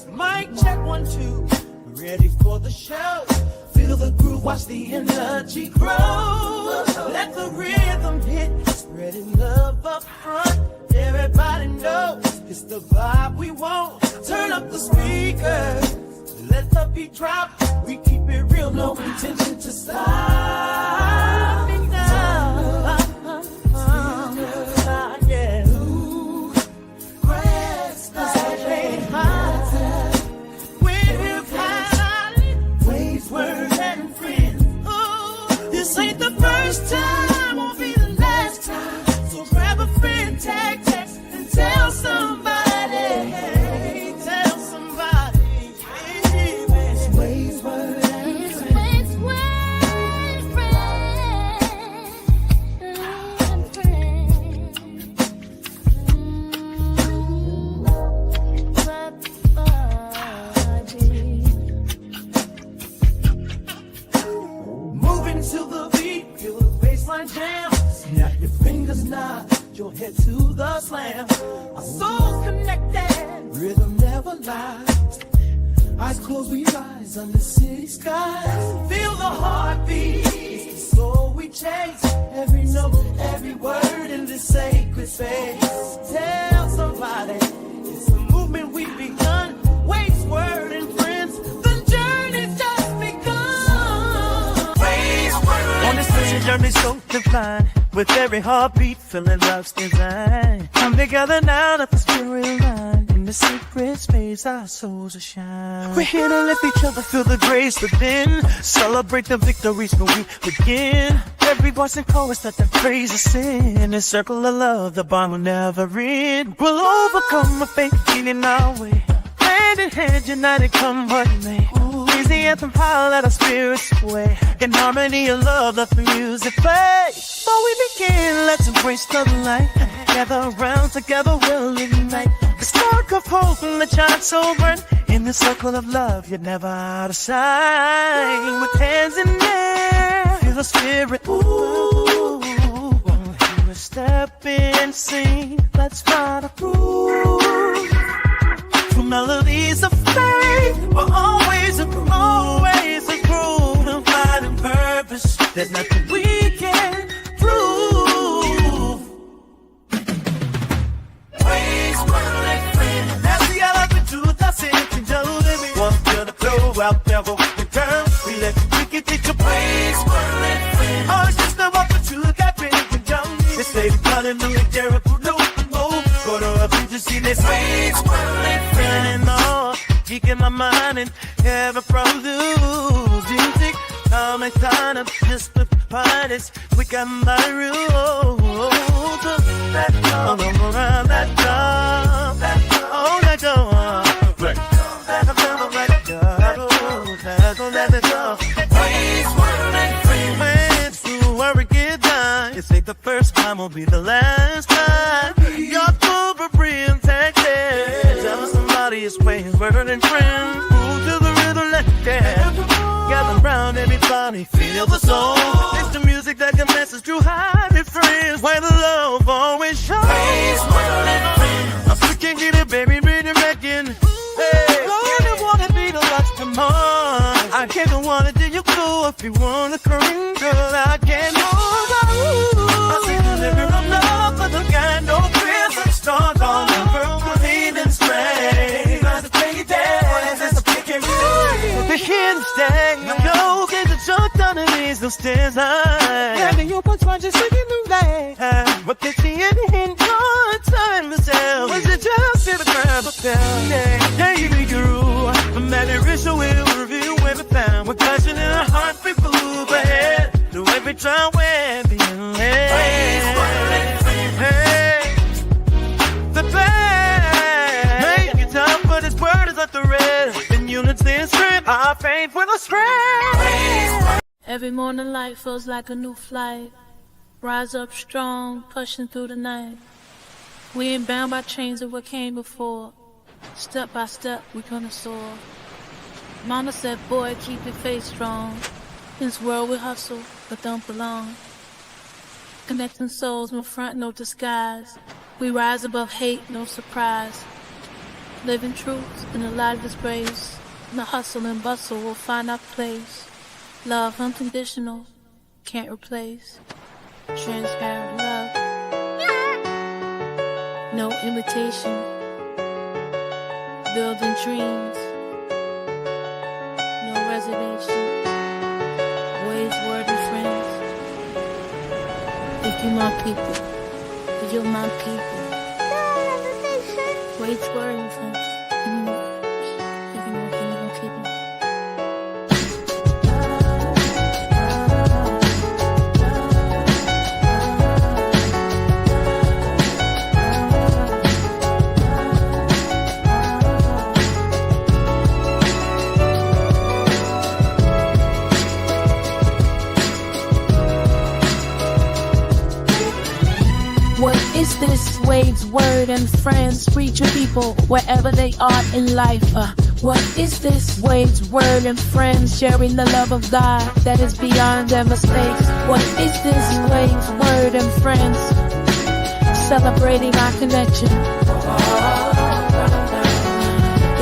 Mic check 1, 2. Ready for the show. Feel the groove, watch the energy grow. Let the rhythm hit, spreading love up front. Everybody knows it's the vibe we want. Turn up the speakers, let the beat drop. We keep it real, no intention to stop. This ain't the first time, won't be the last time. So grab a friend, tag, text, and tell somebody. Hey, tell somebody. Hey, it's Wade's Word and Friends. Wade's Word, friend. Moving to the beat, feel the bassline jam. Snap your fingers, nod your head to the slam. Our souls connected, rhythm never lies. Eyes closed, we rise under city skies. Feel the heartbeat, it's the soul we chase. Every note, every word in this sacred space. Tell somebody, it's a movement we've begun. Wade's Word and Friends, the journey's just begun. On this mission journey so divine, with every heartbeat feeling love's design. Come together now, let the spirit align. In the secret space, our souls will shine. We're here to lift each other, feel the grace within. Celebrate the victories when we begin. Every voice and chorus that praise us in. A circle of love, the bond will never end. We'll overcome a fate getting our way. Hand in hand, united, come what may. Raise the anthem high, let our spirits sway. In harmony of love, let the music play. Before we begin, let's embrace the light. Gather around, together we'll ignite the spark of hope and the giant soul burn. In the circle of love, you're never out of sight. With hands in the air, feel the spirit. Ooh, hear a step and sing. Let's find a groove. Through melodies of faith, we're always a groove, and finding purpose. There's nothing we can prove. Wade's Word and Friends. That's the element truth I say can do me. One feel the flow out there, we turn. We let you pick it, take your Wade's Word and Friends. Oh, it's just about the truth that brings me down. They say the hallelujah, Jericho, no, go to a beach to see this Wade's Word and Friends. Keeping my mind and never produce music. Come and sign up just the parties. We got my rules. That drum around that drum. Oh, that drum. That drum, that drum. Let it go. Wade's Word and Friends. When through where we get done. This ain't the first time, won't be the last time. You're over real Texas. Tell somebody it's Wade's Word and Friends. Move to the rhythm, let it dance. Gather round, everybody, feel the soul. It's the music that can message through happy friends. Where the love always shows. Wade's Word and Friends. I still can't get it, baby, redirect. Hey, I wanna be the last, come on. I can't wanna do you cool if you wanna come, girl, I can't move. I see the living of love, but the guy no fears and stars on the world, believing straight. Trying to take it down, that's a pick and roll. We're here to stay. Go get the junk done, it means no stairs high. Having your punch, just singing the light. What they see in your time myself. Was it just in the crowd? Yeah, you be your from that original will review every time. With passion in our heart, we move ahead. Through every trial we're being led. Hey, the plan. Make it tough, but His word is like the red. In unity and strength, our faith will spread. Every morning light feels like a new flight. Rise up strong, pushing through the night. We ain't bound by chains of what came before. Step by step, we gonna soar. Mama said, boy, keep your faith strong. In this world we hustle, but don't belong. Connecting souls, no front, no disguise. We rise above hate, no surprise. Living truth in a lot of disgrace. In the hustle and bustle, we'll find our place. Love unconditional, can't replace. Transparent love. No imitation. Building dreams. No reservation. Ways, word, and friends. If you my people, if you're my people. Ways, word, and friends. If you my people. What is this? Waves, word, and friends. Reach your people wherever they are in life. What is this? Waves, word, and friends. Sharing the love of God that is beyond their mistakes. What is this? Waves, word, and friends. Celebrating our connection.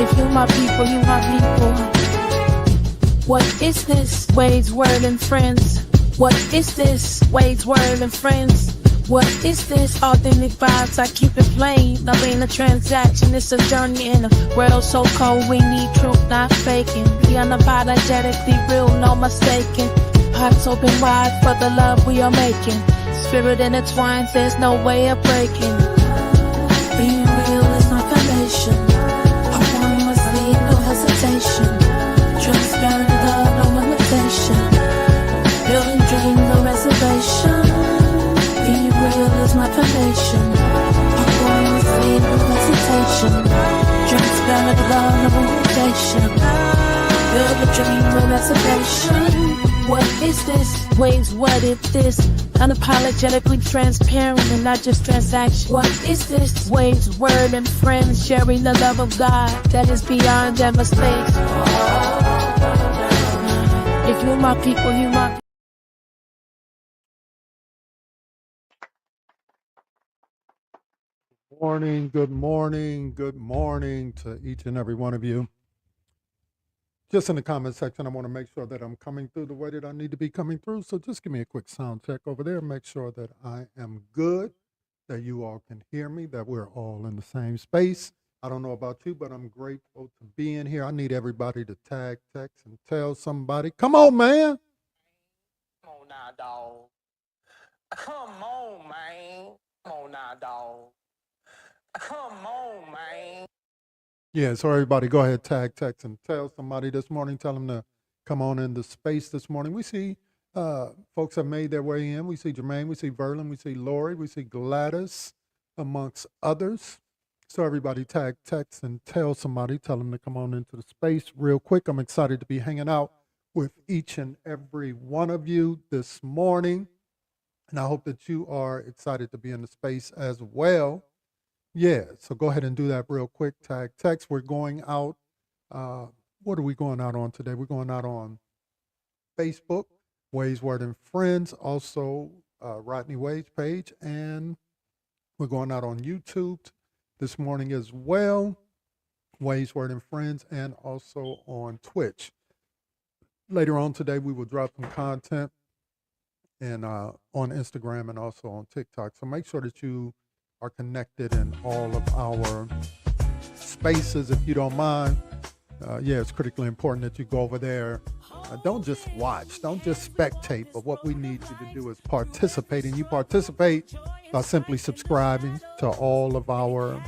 If you my people, you my people. What is this? Waves, word, and friends. What is this? Waves, word, and friends. What is this? Authentic vibes, I keep it plain. Not being a transaction, it's a journey in a world so cold. We need truth, not faking. Be unapologetically real, no mistaking. Hearts open wide for the love we are making. Spirit intertwined, there's no way of breaking. Being real is my foundation. Anonymously, no hesitation. Transparent love, no limitation. Building dreams, no reservation. Being real is my foundation. I'm going with faith, no hesitation. Transparent love, no limitation. Build a dream, no reservation. What is this? Waves, what is this? Unapologetically transparent and not just transaction. What is this? Waves, word, and friends. Sharing the love of God that is beyond their mistakes. If you're my people, you my people. Good morning to each and every one of you. Just in the comment section, I want to make sure that I'm coming through the way that I need to be coming through. So just give me a quick sound check over there. Make sure that I am good, that you all can hear me, that we're all in the same space. I don't know about you, but I'm grateful to be in here. I need everybody to tag, text, and tell somebody. Come on, man. Come on now, dog. Come on, man. Come on now, dog. Come on, man. Yeah, so everybody go ahead, tag, text, and tell somebody this morning. Tell them to come on into space this morning. We see folks have made their way in. We see Jermaine, we see Verlin, we see Lori, we see Gladys, amongst others. So everybody tag, text, and tell somebody. Tell them to come on into the space real quick. I'm excited to be hanging out with each and every one of you this morning. And I hope that you are excited to be in the space as well. Yeah, so go ahead and do that real quick. Tag, text. We're going out. What are we going out on today? We're going out on Facebook, Ways, Word, and Friends, also Rodney Wade's page, and we're going out on YouTube this morning as well, Ways, Word, and Friends, and also on Twitch. Later on today, we will drop some content and on Instagram and also on TikTok. So make sure that you are connected in all of our spaces, if you don't mind. Yeah, it's critically important that you go over there. Don't just watch, don't just spectate, but what we need you to do is participate. And you participate by simply subscribing to all of our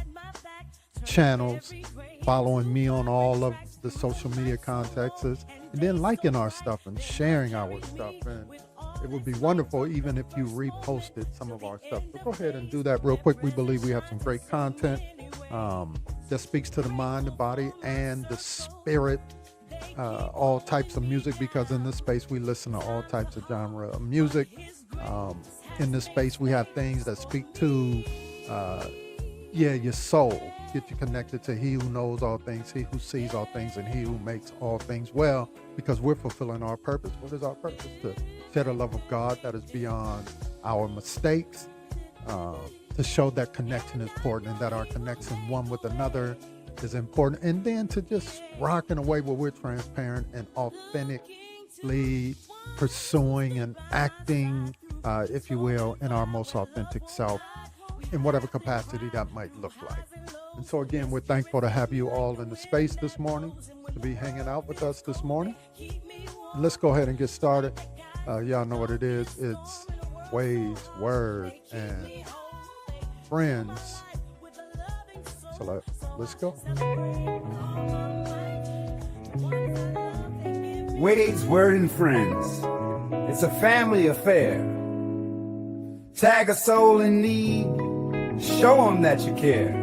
channels, following me on all of the social media contacts, and then liking our stuff and sharing our stuff. And it would be wonderful even if you reposted some of our stuff. So go ahead and do that real quick. We believe we have some great content that speaks to the mind, the body, and the spirit. All types of music, because in this space we listen to all types of genre of music. In this space we have things that speak to your soul. Get you connected to He who knows all things, He who sees all things, and He who makes all things well, because we're fulfilling our purpose. What is our purpose? To share the love of God that is beyond our mistakes, to show that connection is important and that our connection one with another is important. And then to just rock in a way where we're transparent and authentically pursuing and acting, if you will, in our most authentic self in whatever capacity that might look like. And so again, we're thankful to have you all in the space this morning, to be hanging out with us this morning. And let's go ahead and get started. Y'all know what it is. It's Wade's Word and Friends. So let's go. Wade's Word and Friends. It's a family affair. Tag a soul in need. Show them that you care.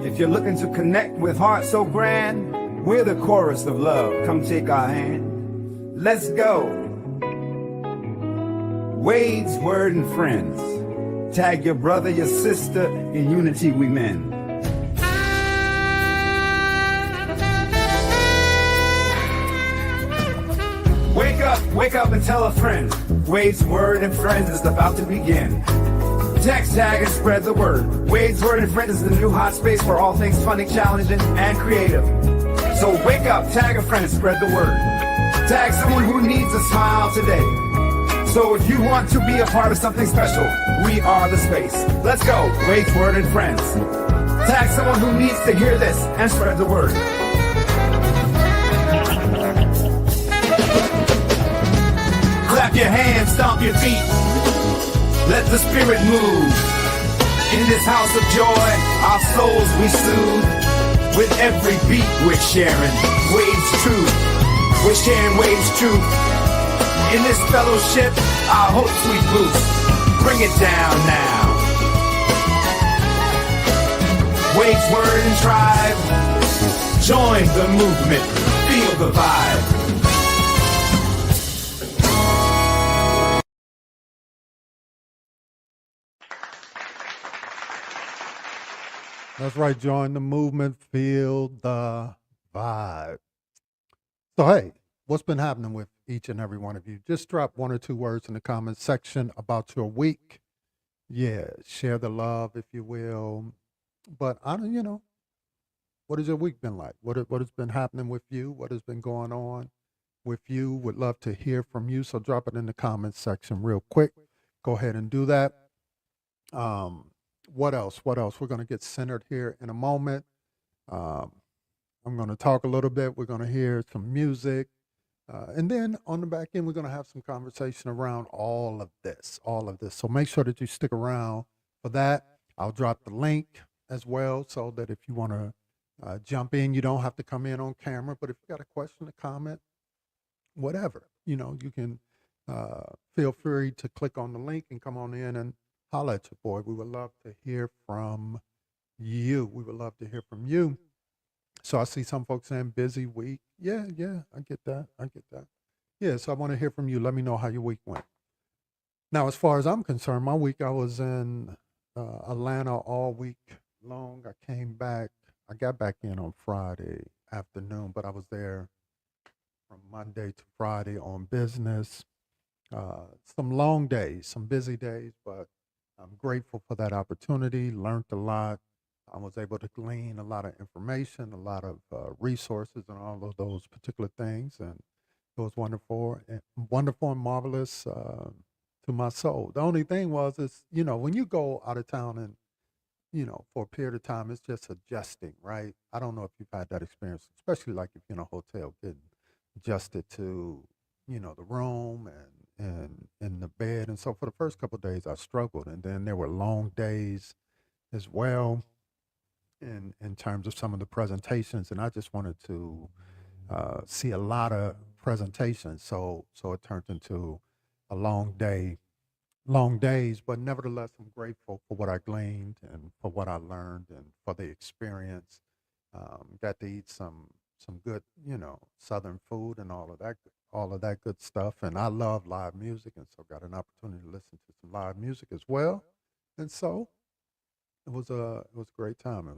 If you're looking to connect with heart so grand, we're the chorus of love. Come take our hand. Let's go. Wade's Word and Friends. Tag your brother, your sister. In unity we mend. Wake up and tell a friend. Wade's Word and Friends is about to begin. Text, tag, and spread the word. Wade's Word and Friends is the new hot space for all things funny, challenging, and creative. So wake up, tag a friend, and spread the word. Tag someone who needs a smile today. So if you want to be a part of something special, we are the space. Let's go, Wade's Word and Friends. Tag someone who needs to hear this and spread the word. Clap your hands, stomp your feet. Let the spirit move. In this house of joy, our souls we soothe. With every beat we're sharing Wade's truth. We're sharing Wade's truth. In this fellowship, our hopes we boost. Bring it down now. Wade's Word and Tribe. Join the movement. Feel the vibe. That's right. Join the movement. Feel the vibe. So, hey, what's been happening with each and every one of you? Just drop one or two words in the comments section about your week. Yeah, share the love, if you will. But I don't, what has your week been like? What has been happening with you? What has been going on with you? Would love to hear from you. So drop it in the comments section real quick. Go ahead and do that. What else? We're going to get centered here in a moment. I'm going to talk a little bit. We're going to hear some music. And then on the back end, we're going to have some conversation around all of this. So make sure that you stick around for that. I'll drop the link as well so that if you want to jump in, you don't have to come in on camera. But if you got a question, a comment, whatever, you can feel free to click on the link and come on in and holla at your boy. We would love to hear from you. So I see some folks saying busy week. Yeah, I get that. Yeah, so I want to hear from you. Let me know how your week went. Now, as far as I'm concerned, my week, I was in Atlanta all week long. I got back in on Friday afternoon, but I was there from Monday to Friday on business. Some long days, some busy days, but I'm grateful for that opportunity, learned a lot. I was able to glean a lot of information, a lot of resources and all of those particular things. And it was wonderful and marvelous to my soul. The only thing is, when you go out of town and, for a period of time, it's just adjusting, right? I don't know if you've had that experience, especially like if you're in a hotel, getting adjusted to, the room and in the bed. And so for the first couple of days, I struggled. And then there were long days as well in terms of some of the presentations. And I just wanted to see a lot of presentations. So it turned into a long days, but nevertheless, I'm grateful for what I gleaned and for what I learned and for the experience. Got to eat some good, Southern food and all of that good stuff. And I love live music, and so got an opportunity to listen to some live music as well. And so it was a great time.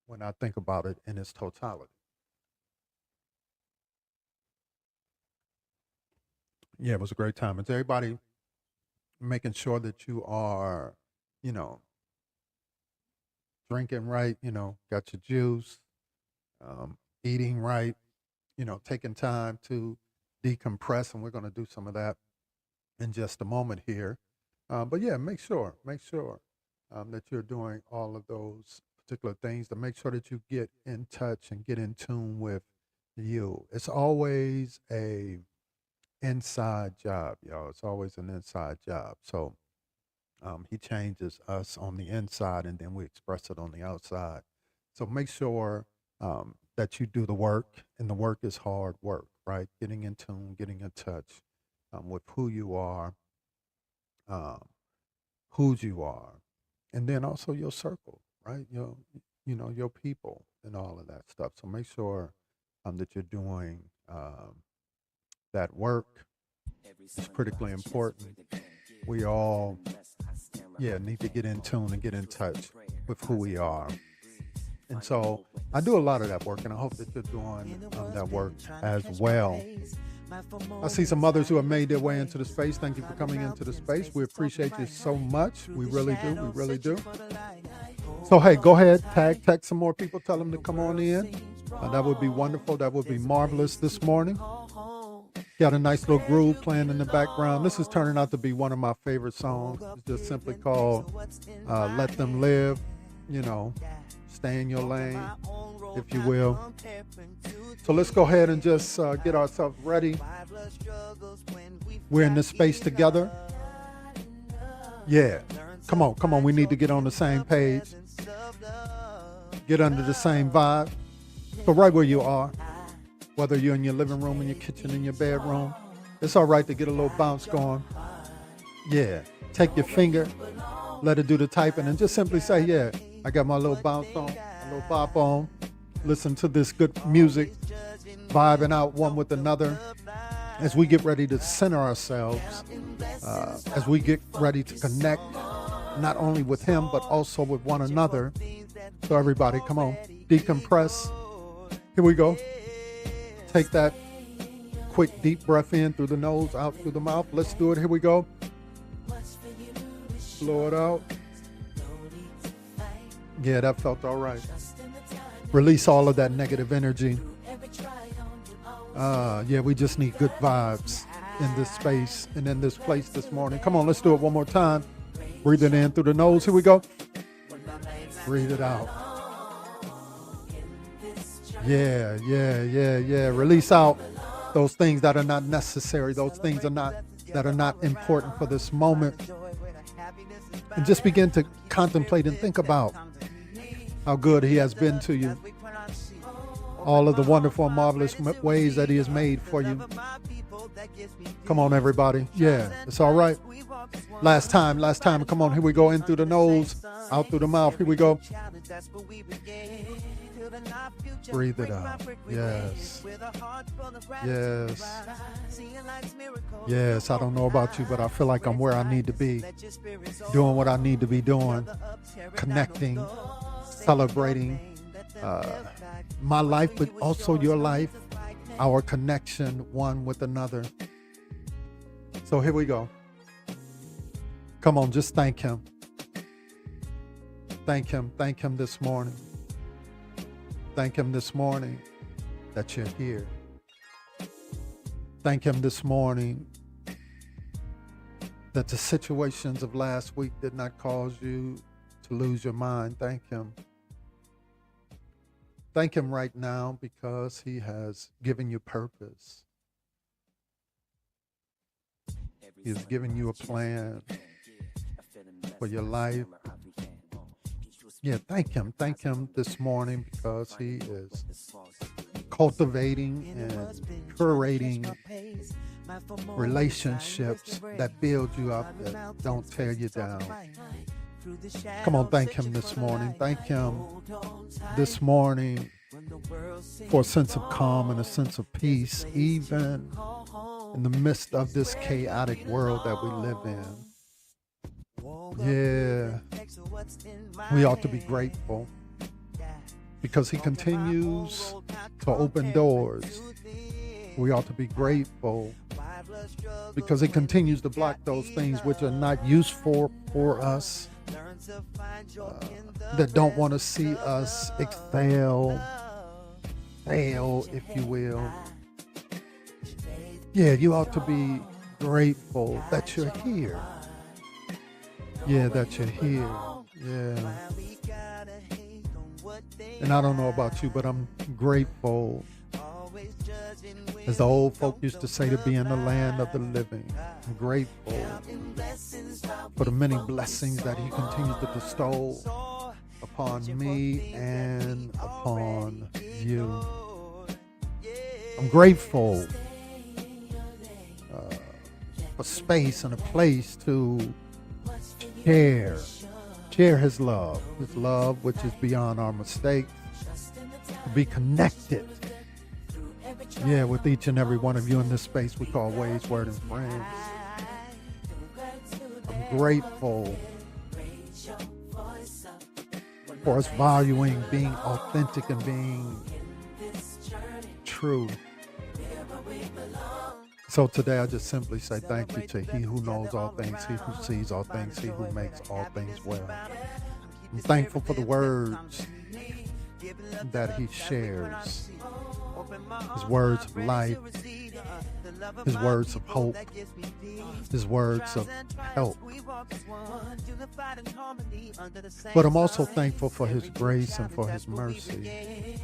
When I think about it in its totality. Yeah, it was a great time. And to everybody making sure that you are, drinking right, got your juice, eating right, taking time to decompress. And we're going to do some of that in just a moment here. But yeah, make sure that you're doing all of those particular things to make sure that you get in touch and get in tune with you. It's always a inside job, y'all. It's always an inside job. So he changes us on the inside and then we express it on the outside. So make sure that you do the work, and the work is hard work, right? Getting in tune, getting in touch with who you are, whose you are, and then also your circle, right? Your people and all of that stuff. So make sure that you're doing that work. It's critically important. We all, need to get in tune and get in touch with who we are. And so I do a lot of that work, and I hope that you're doing that work as well. I see some others who have made their way into the space. Thank you for coming into the space. We appreciate you so much. We really do. We really do. So, hey, go ahead, text some more people. Tell them to come on in. That would be wonderful. That would be marvelous this morning. Got a nice little groove playing in the background. This is turning out to be one of my favorite songs. It's just simply called Let Them Live. Stay in your lane, if you will. So let's go ahead and just get ourselves ready. We're in this space together. Yeah. Come on. We need to get on the same page. Get under the same vibe. So right where you are, whether you're in your living room, in your kitchen, in your bedroom, it's all right to get a little bounce going. Yeah. Take your finger, let it do the typing, and just simply say, yeah, I got my little bounce on, a little bop on. Listen to this good music, vibing out one with another as we get ready to center ourselves, as we get ready to connect not only with him, but also with one another. So everybody, come on, decompress. Here we go. Take that quick deep breath in through the nose, out through the mouth. Let's do it. Here we go. Blow it out. Yeah, that felt all right. Release all of that negative energy. We just need good vibes in this space and in this place this morning. Come on, let's do it one more time. Breathe it in through the nose. Here we go. Breathe it out. Yeah. Release out those things that are not necessary. Those things that are not important for this moment. And just begin to contemplate and think about how good he has been to you. All of the wonderful, marvelous ways that he has made for you. Come on, everybody. Yeah, it's all right. Last time. Come on, here we go. In through the nose, out through the mouth. Here we go. Breathe it out. Yes. I don't know about you, but I feel like I'm where I need to be. Doing what I need to be doing. Connecting. Celebrating my life, but also your life. Our connection one with another. So here we go. Come on, just thank him. Thank him this morning. Thank him this morning that you're here. Thank him this morning that the situations of last week did not cause you to lose your mind. Thank him. Thank him right now because he has given you purpose. He has given you a plan for your life. Yeah, thank him. Thank him this morning because he is cultivating and curating relationships that build you up, that don't tear you down. Come on, thank him this morning. Thank him this morning for a sense of calm and a sense of peace, even in the midst of this chaotic world that we live in. Yeah, we ought to be grateful because he continues to open doors. We ought to be grateful because he continues to block those things which are not useful for us. that don't want to see us excel, fail, if you will. Yeah, you ought to be grateful that you're here. Yeah, that you're here. Yeah. And I don't know about you, but I'm grateful, as the old folk used to say, to be in the land of the living. I'm grateful for the many blessings that he continues to bestow upon me and upon you. I'm grateful for space and a place to share his love which is beyond our mistakes, to be connected, with each and every one of you in this space we call Ways, Word, and Friends. I'm grateful for us valuing being authentic and being true. So today I just simply say thank you to he who knows all things, he who sees all things, he who makes all things well. I'm thankful for the words that he shares, his words of life, his words of hope, his words of help. But I'm also thankful for his grace and for his mercy,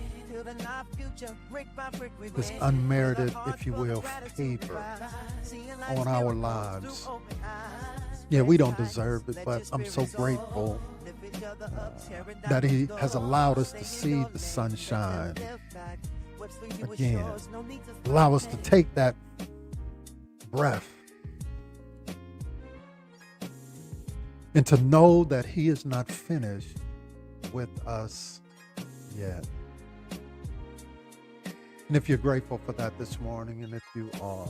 this unmerited, if you will, favor on our lives. Yeah, we don't deserve it, but I'm so grateful that he has allowed us to see the sunshine again. Allow us to take that breath and to know that he is not finished with us yet. And if you're grateful for that this morning, and if you are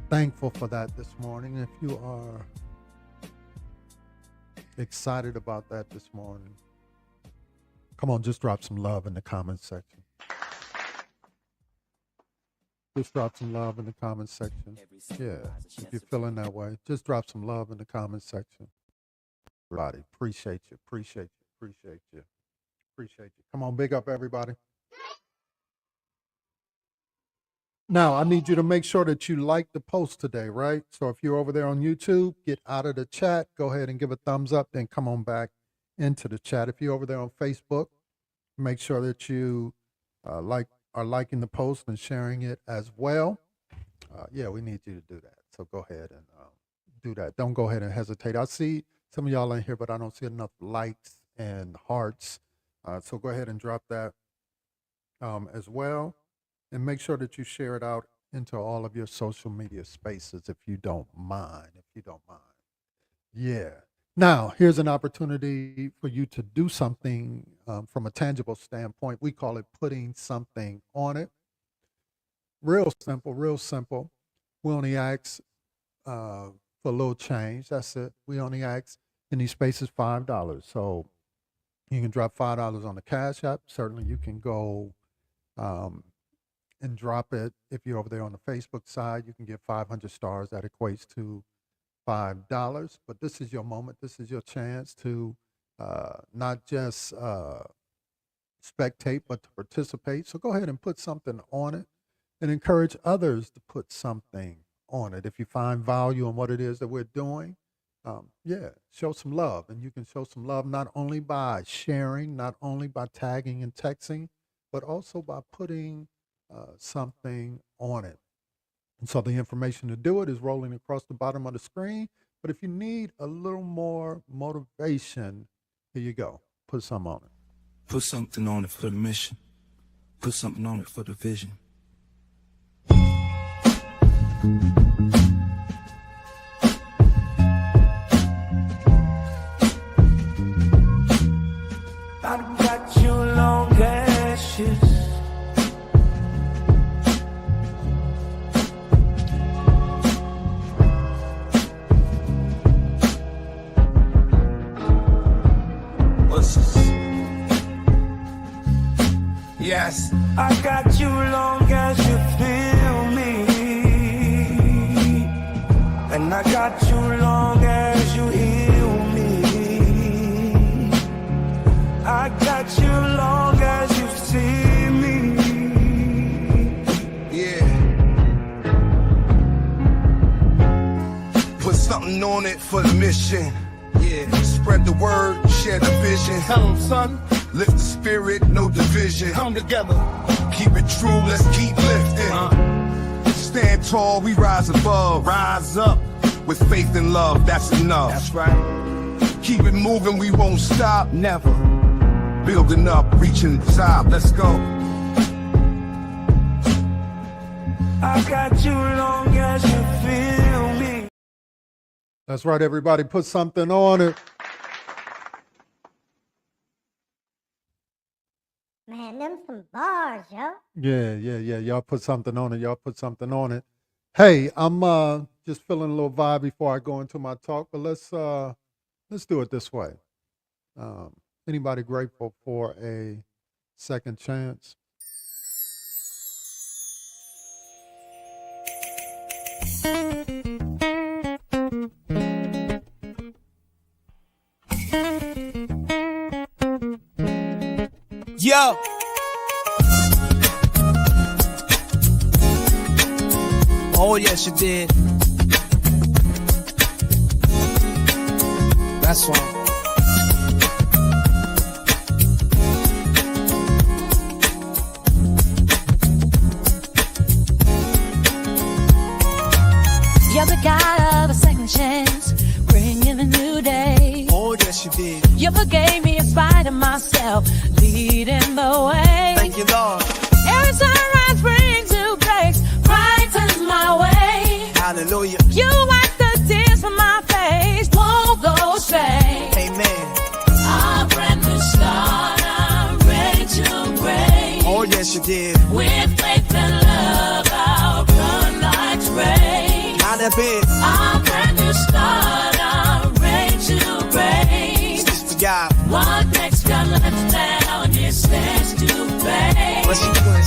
thankful for that this morning, if you are excited about that this morning, come on, just drop some love in the comment section. Just drop some love in the comment section. Yeah, if you're feeling that way, just drop some love in the comment section. Everybody, appreciate you. Come on, big up everybody. Now, I need you to make sure that you like the post today, right? So if you're over there on YouTube, get out of the chat, go ahead and give a thumbs up, then come on back into the chat. If you're over there on Facebook, make sure that you are liking the post and sharing it as well. We need you to do that. So go ahead and do that. Don't go ahead and hesitate. I see some of y'all in here, but I don't see enough likes and hearts. So go ahead and drop that as well. And make sure that you share it out into all of your social media spaces if you don't mind. Yeah. Now, here's an opportunity for you to do something from a tangible standpoint. We call it putting something on it. Real simple. We only ask for a little change. That's it. We only ask in these spaces $5. So you can drop $5 on the Cash App. Certainly you can go and drop it. If you're over there on the Facebook side, you can get 500 stars. That equates to $5. But this is your moment. This is your chance to not just spectate, but to participate. So go ahead and put something on it and encourage others to put something on it. If you find value in what it is that we're doing, show some love. And you can show some love not only by sharing, not only by tagging and texting, but also by putting something on it. And so the information to do it is rolling across the bottom of the screen. But if you need a little more motivation, here you go. Put some on it. Put something on it for the mission. Put something on it for the vision. I got you long ashes. What's this? Yes, I got you long as you feel me, and I got you long as you I got you long as you see me. Yeah. Put something on it for the mission. Yeah. Spread the word, share the vision. Tell 'em, son, Lift the spirit, no division. come together. Keep it true, let's keep lifting. Stand tall, we rise above. Rise up. With faith and love, that's enough. That's right. Keep it moving, we won't stop. Never. Building up, reaching the top. Let's go. I got you long as you feel me. That's right, everybody. Put something on it. Man, them some bars, yo. Yeah. Y'all put something on it. Hey, I'm just feeling a little vibe before I go into my talk, but let's do it this way. Anybody grateful for a second chance? Yo. Oh, yes, you did. That's why. You're the God of a second chance, bringing a new day. Oh, yes, you did. You forgave me in spite of myself, leading the way. Thank you, Lord. Every sunrise brings new grace, brightens my way. Hallelujah. You wipe the tears from my face, won't go astray. Amen. A brand new start, I'm ready to break. Oh, yes, you did. With faith and love, I'll run life's race. Not a bit. A brand new start, I'm ready to break. Sister God. What next got left down, it stands to face. What's she doing?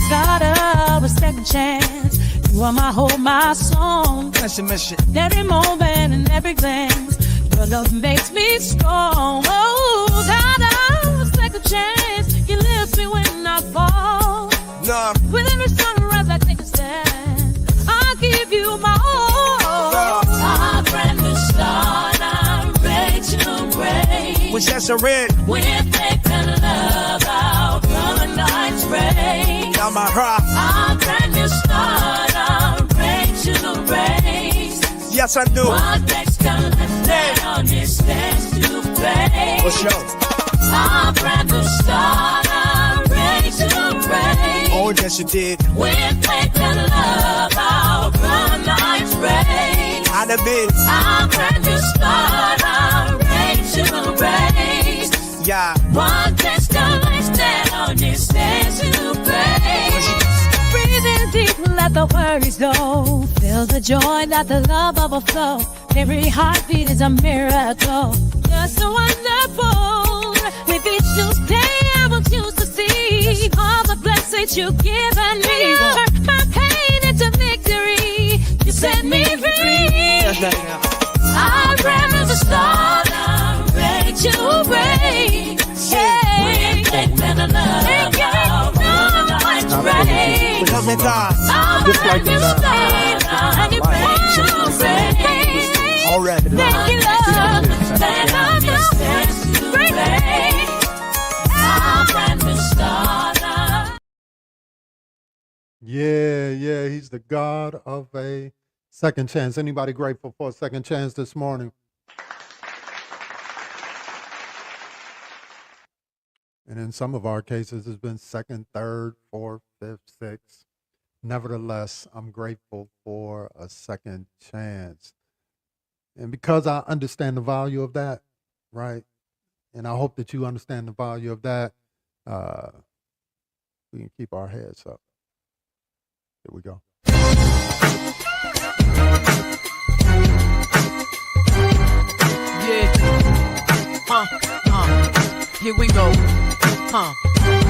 God of a second chance, you are my hope, my song. That's your mission. Every moment and every glance, your love makes me strong. Oh, God of a second chance, you lift me when I fall. Love. With every sunrise I take a stand, I'll give you my all. A brand new start, I'm ready to break. With Chester Red. With faith and love, I'll run life's race. Down my rock. A brand new start, I'm ready to race. Yes, I do. What next got left down, it stands to face. What's yours? A brand new start, I'm ready to break. Oh, yes, you did. With faith and love, I'll run life's race. I'd have been. A brand new start, I'm ready to race. Yeah. One next got left down, it stands to face. Breathing deep, let the worries go. Feel the joy, let the love overflow. Every heartbeat is a miracle. You're so wonderful. With each new day, I will choose to see all the blessings you've given me. Turn my pain into victory. You set me free. I ran as a star, I'm ready to break. With faith and love, I'll run life's race. Because of God. Just like this. Already. Thank you, Lord. That I'm your Yeah, he's the God of a second chance. Anybody grateful for a second chance this morning? And in some of our cases, it's been second, third, fourth, fifth, sixth. Nevertheless, I'm grateful for a second chance. And because I understand the value of that, right? And I hope that you understand the value of that, we can keep our heads up. Here we go. Here we go.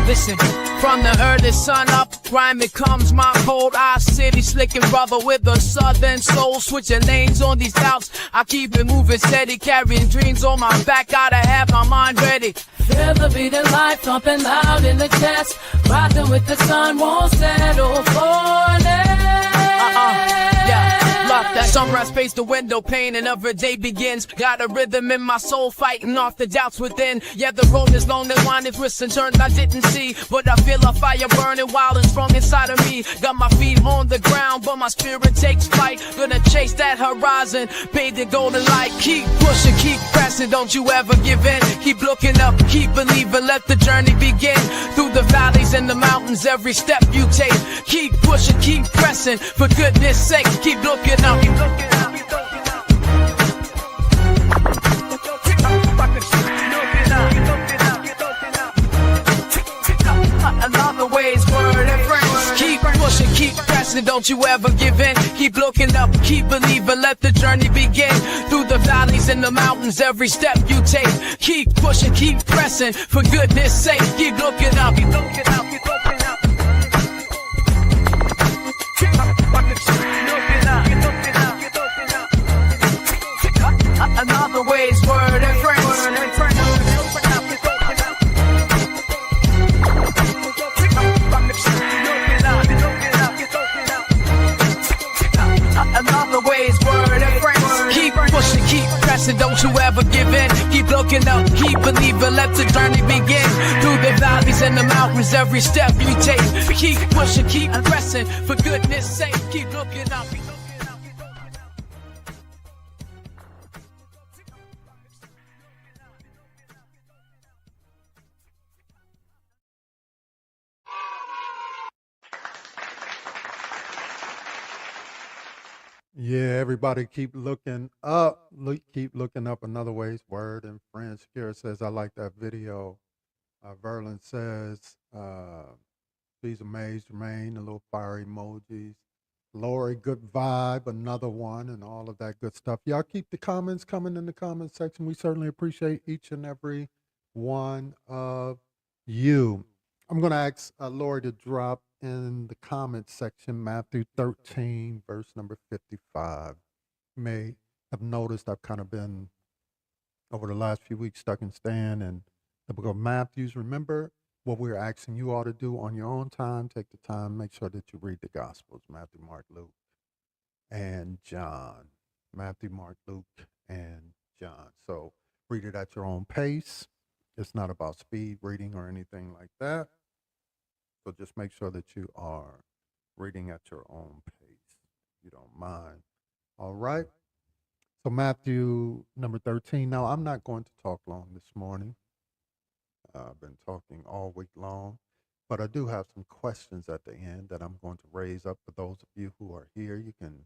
Listen, from the earliest sun up, crime becomes my cold eye city, slicking rubber with a southern soul, switching lanes on these outs. I keep it moving steady, carrying dreams on my back, gotta have my mind ready. Feel the beat of life thumping loud in the chest. Rocking with the sun, won't settle for less. Yeah, look, that sunrise fades the window pane and every day begins. Got a rhythm in my soul fighting off the doubts within. Yeah, the road is long and winding, twists and turns I didn't see, but I feel a fire burning wild and strong inside of me. Got my feet on the ground, but my spirit takes flight. Gonna chase that horizon, bathe in golden light. Keep pushing, keep pressing, don't you ever give in. Keep looking up, keep believing, let the journey begin. Through the valleys and the mountains, every step you take. Keep pushing, keep pressing, for goodness sake. Keep looking up, keep looking up, keep looking up. Another way's word and friends. Keep pushing, keep pressing, don't you ever give in. Keep looking up, keep believing, let the journey begin. Through the valleys and the mountains, every step you take. Keep pushing, keep pressing, for goodness sake. Keep looking up, keep looking up, keep looking up. Another way's word and friends. Another way's word and friends. Keep pushing, keep pressing, don't you ever give in. Keep looking up, keep believing, let the journey begin. Through the valleys and the mountains, every step you take. Keep pushing, keep pressing, for goodness sake. Keep looking up. Yeah, everybody keep looking up. Keep looking up another way's word and friends. Kira says, I like that video. Verlin says, she's amazed, Jermaine, the little fire emojis. Lori, good vibe, another one, and all of that good stuff. Y'all keep the comments coming in the comment section. We certainly appreciate each and every one of you. I'm going to ask Lori to drop in the comment section Matthew 13, verse number 55. You may have noticed I've kind of been, over the last few weeks, stuck in Stan and the book of Matthews. Remember what we're asking you all to do on your own time. Take the time, make sure that you read the Gospels, Matthew, Mark, Luke, and John. Matthew, Mark, Luke, and John. So read it at your own pace. It's not about speed reading or anything like that. So just make sure that you are reading at your own pace, if you don't mind. All right. So Matthew number 13. Now, I'm not going to talk long this morning. I've been talking all week long, but I do have some questions at the end that I'm going to raise up for those of you who are here. You can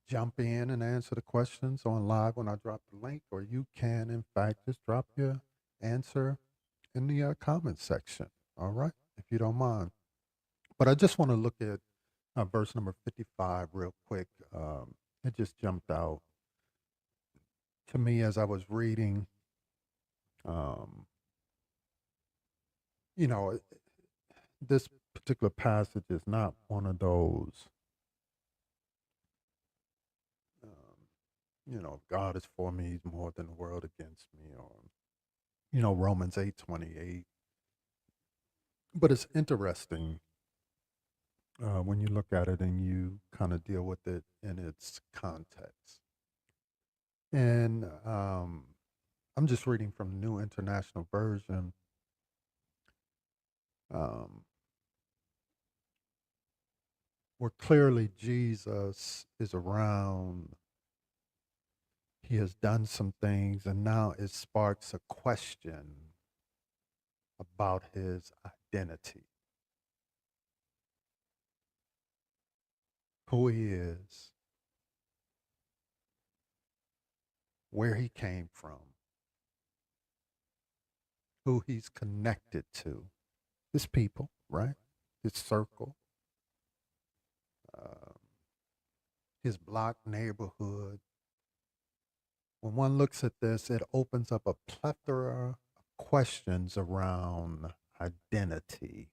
jump in and answer the questions on live when I drop the link, or you can, in fact, just drop your answer in the comment section. All right, if you don't mind. But I just want to look at verse number 55 real quick. It just jumped out to me as I was reading. You know, this particular passage is not one of those, you know, if God is for me, he's more than the world against me, or, you know, Romans 8:28. But it's interesting when you look at it and you kind of deal with it in its context. And I'm just reading from the New International Version. Where clearly Jesus is around, he has done some things, and now it sparks a question about his identity, who he is, where he came from, who he's connected to. His people, right? His circle, his block neighborhood. When one looks at this, it opens up a plethora of questions around identity.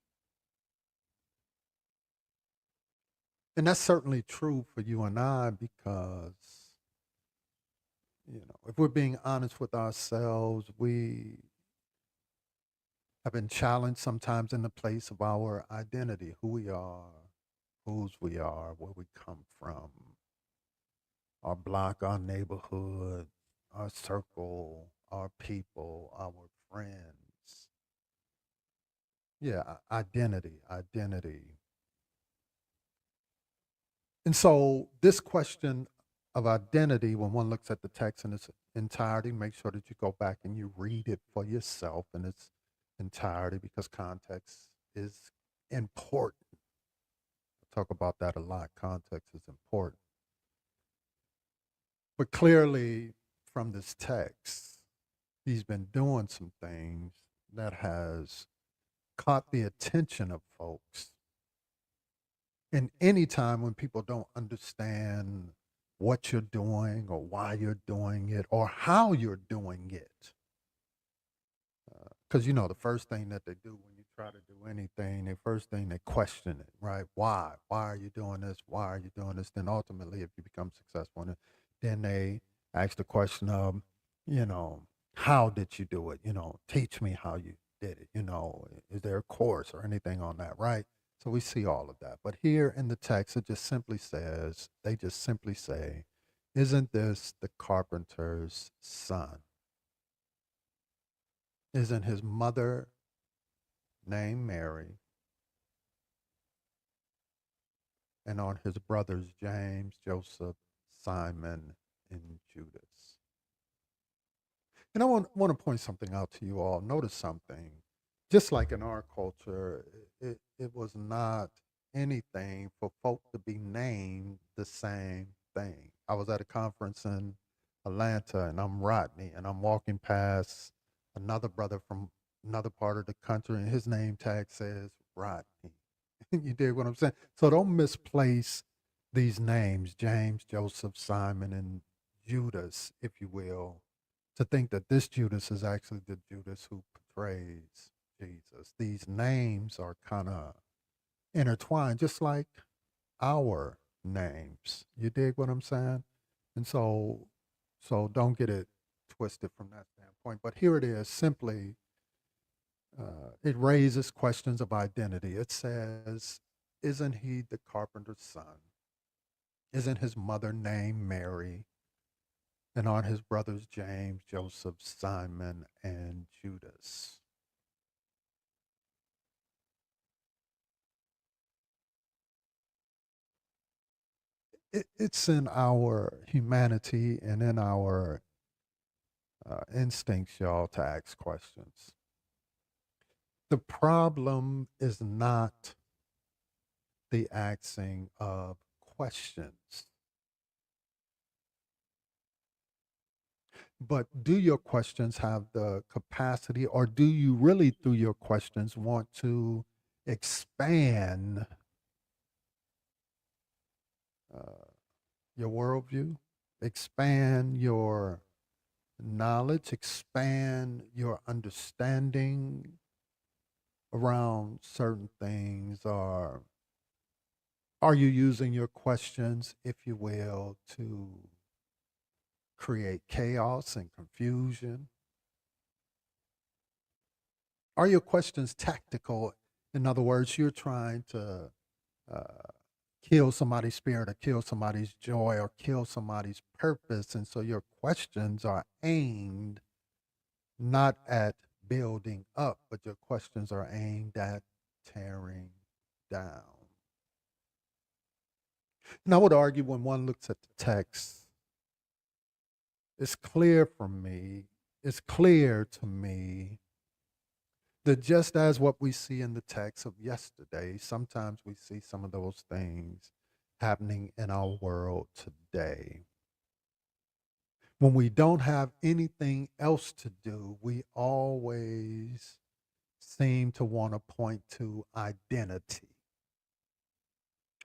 And that's certainly true for you and I because, you know, if we're being honest with ourselves, we have been challenged sometimes in the place of our identity, who we are, whose we are, where we come from, our block, our neighborhood, our circle, our people, our friends. Yeah, identity. And so, this question of identity, when one looks at the text in its entirety, make sure that you go back and you read it for yourself in its entirety because context is important. I talk about that a lot. Context is important. But clearly, from this text, he's been doing some things that has caught the attention of folks. And any time when people don't understand what you're doing or why you're doing it or how you're doing it, because you know the first thing that they do when you try to do anything, the first thing they question it, right? Why are you doing this? Why are you doing this? Then ultimately, if you become successful in it, then they ask the question of, how did you do it? Teach me how you did it. Is there a course or anything on that, right? So we see all of that. But here in the text, they just simply say, isn't this the carpenter's son? Isn't his mother named Mary? And on his brothers, James, Joseph, Simon, and Judas. And I want to point something out to you all. Notice something. Just like in our culture, it was not anything for folk to be named the same thing. I was at a conference in Atlanta, and I'm Rodney, and I'm walking past another brother from another part of the country, and his name tag says Rodney. You dig what I'm saying? So don't misplace these names, James, Joseph, Simon, and Judas, if you will, to think that this Judas is actually the Judas who portrays Jesus. These names are kind of intertwined, just like our names. You dig what I'm saying? And so don't get it twisted from that standpoint. But here it is, simply, it raises questions of identity. It says, isn't he the carpenter's son? Isn't his mother named Mary? And aren't his brothers James, Joseph, Simon, and Judas? It's in our humanity and in our instincts, y'all, to ask questions. The problem is not the asking of questions, but do your questions have the capacity, or do you really, through your questions, want to expand your worldview, expand your knowledge, expand your understanding around certain things? Or are you using your questions, if you will, to create chaos and confusion? Are your questions tactical? In other words, you're trying to kill somebody's spirit or kill somebody's joy or kill somebody's purpose. And so your questions are aimed not at building up, but your questions are aimed at tearing down. And I would argue, when one looks at the text, it's clear to me that just as what we see in the text of yesterday, sometimes we see some of those things happening in our world today. When we don't have anything else to do, we always seem to want to point to identity.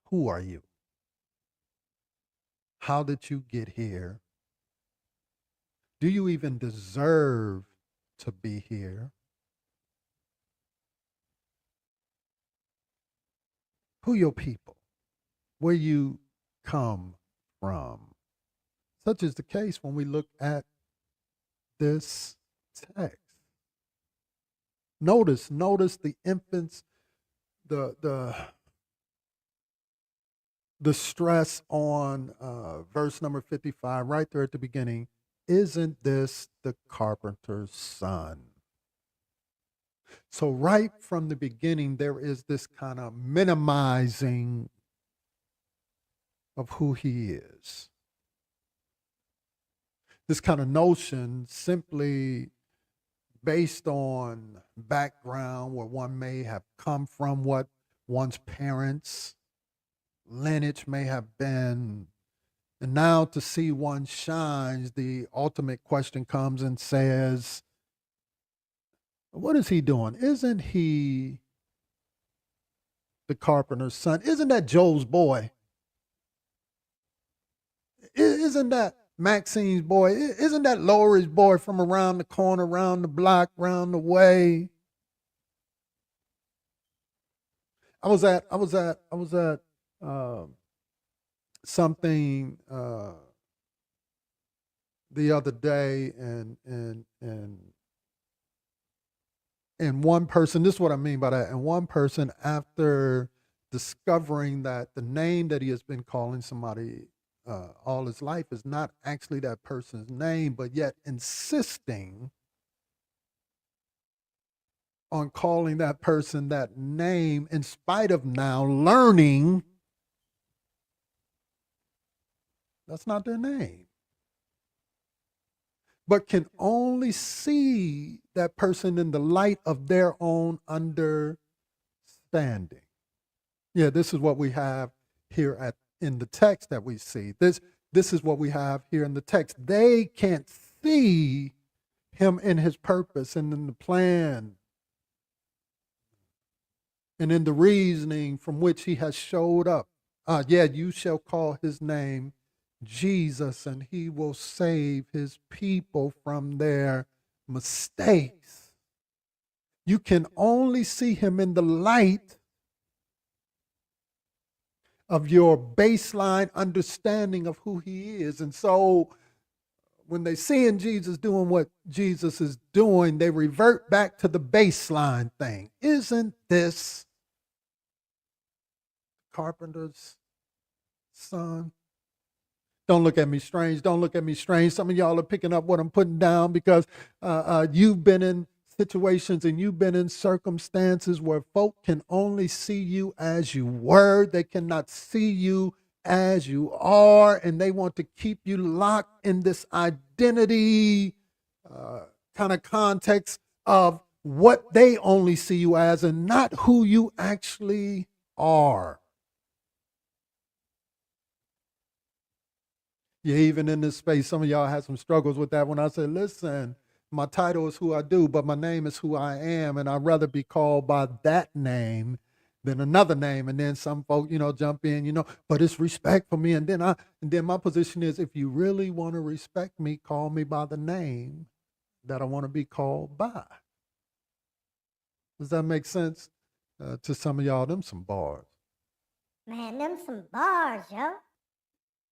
Who are you? How did you get here? Do you even deserve to be here? Who your people? Where you come from? Such is the case when we look at this text. Notice the infants, the stress on verse number 55 right there at the beginning. Isn't this the carpenter's son? So right from the beginning, there is this kind of minimizing of who he is. This kind of notion simply based on background where one may have come from, what one's parents' lineage may have been. And now to see one shines, the ultimate question comes and says, what is he doing? Isn't he the carpenter's son? Isn't that Joe's boy? Isn't that Maxine's boy? Isn't that Lori's boy from around the corner, around the block, around the way? I was at something the other day, and one person, this is what I mean by that, and one person, after discovering that the name that he has been calling somebody all his life is not actually that person's name, but yet insisting on calling that person that name in spite of now learning that's not their name, but can only see that person in the light of their own understanding. Yeah, this is what we have here in the text that we see. This is what we have here in the text. They can't see him in his purpose and in the plan and in the reasoning from which he has showed up. You shall call his name Jesus, and he will save his people from their mistakes. You can only see him in the light of your baseline understanding of who he is. And so when they see in Jesus doing what Jesus is doing, they revert back to the baseline thing. Isn't this carpenter's son? Don't look at me strange. Don't look at me strange. Some of y'all are picking up what I'm putting down because you've been in situations and you've been in circumstances where folk can only see you as you were. They cannot see you as you are, and they want to keep you locked in this identity kind of context of what they only see you as and not who you actually are. Yeah, even in this space, some of y'all had some struggles with that when I said, listen, my title is who I do, but my name is who I am, and I'd rather be called by that name than another name. And then some folk, jump in, but it's respect for me. And then my position is, if you really want to respect me, call me by the name that I want to be called by. Does that make sense to some of y'all? Them some bars. Man, them some bars, yo.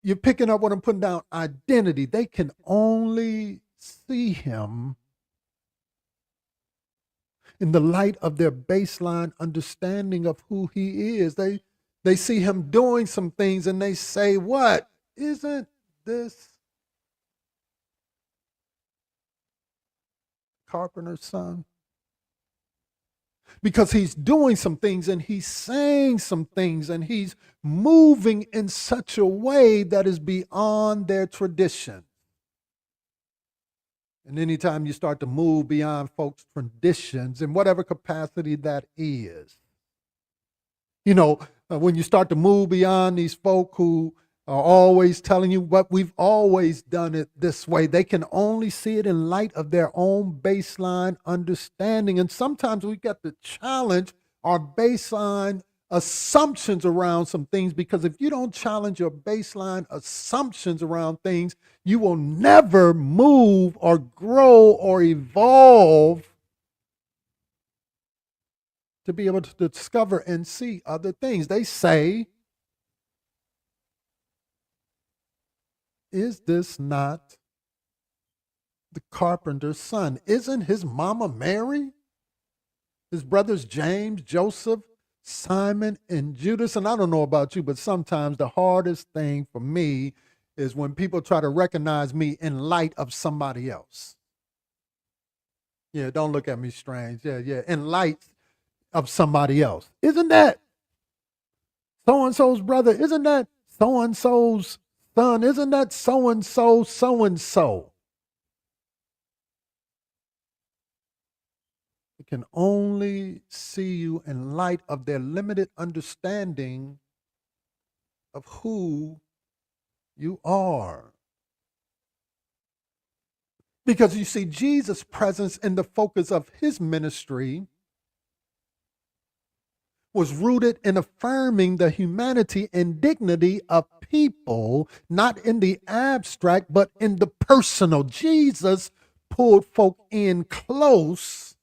You're picking up what I'm putting down. Identity. They can only see him in the light of their baseline understanding of who he is. They see him doing some things and they say, what? Isn't this carpenter's son? Because he's doing some things and he's saying some things and he's moving in such a way that is beyond their tradition. And anytime you start to move beyond folks' traditions in whatever capacity that is, when you start to move beyond these folk who are always telling you what we've always done it this way, they can only see it in light of their own baseline understanding. And sometimes we got to challenge our baseline assumptions around some things, because if you don't challenge your baseline assumptions around things, you will never move or grow or evolve to be able to discover and see other things. They say, is this not the carpenter's son? Isn't his mama Mary his brothers James, Joseph, Simon, and Judas. And I don't know about you, but sometimes the hardest thing for me is when people try to recognize me in light of somebody else. Yeah, don't look at me strange. Yeah, in light of somebody else. Isn't that so-and-so's brother? Isn't that so-and-so's son? Isn't that so-and-so, so-and-so? It can only see you in light of their limited understanding of who you are. Because you see, Jesus' presence in the focus of his ministry was rooted in affirming the humanity and dignity of people, not in the abstract, but in the personal. Jesus pulled folk in close,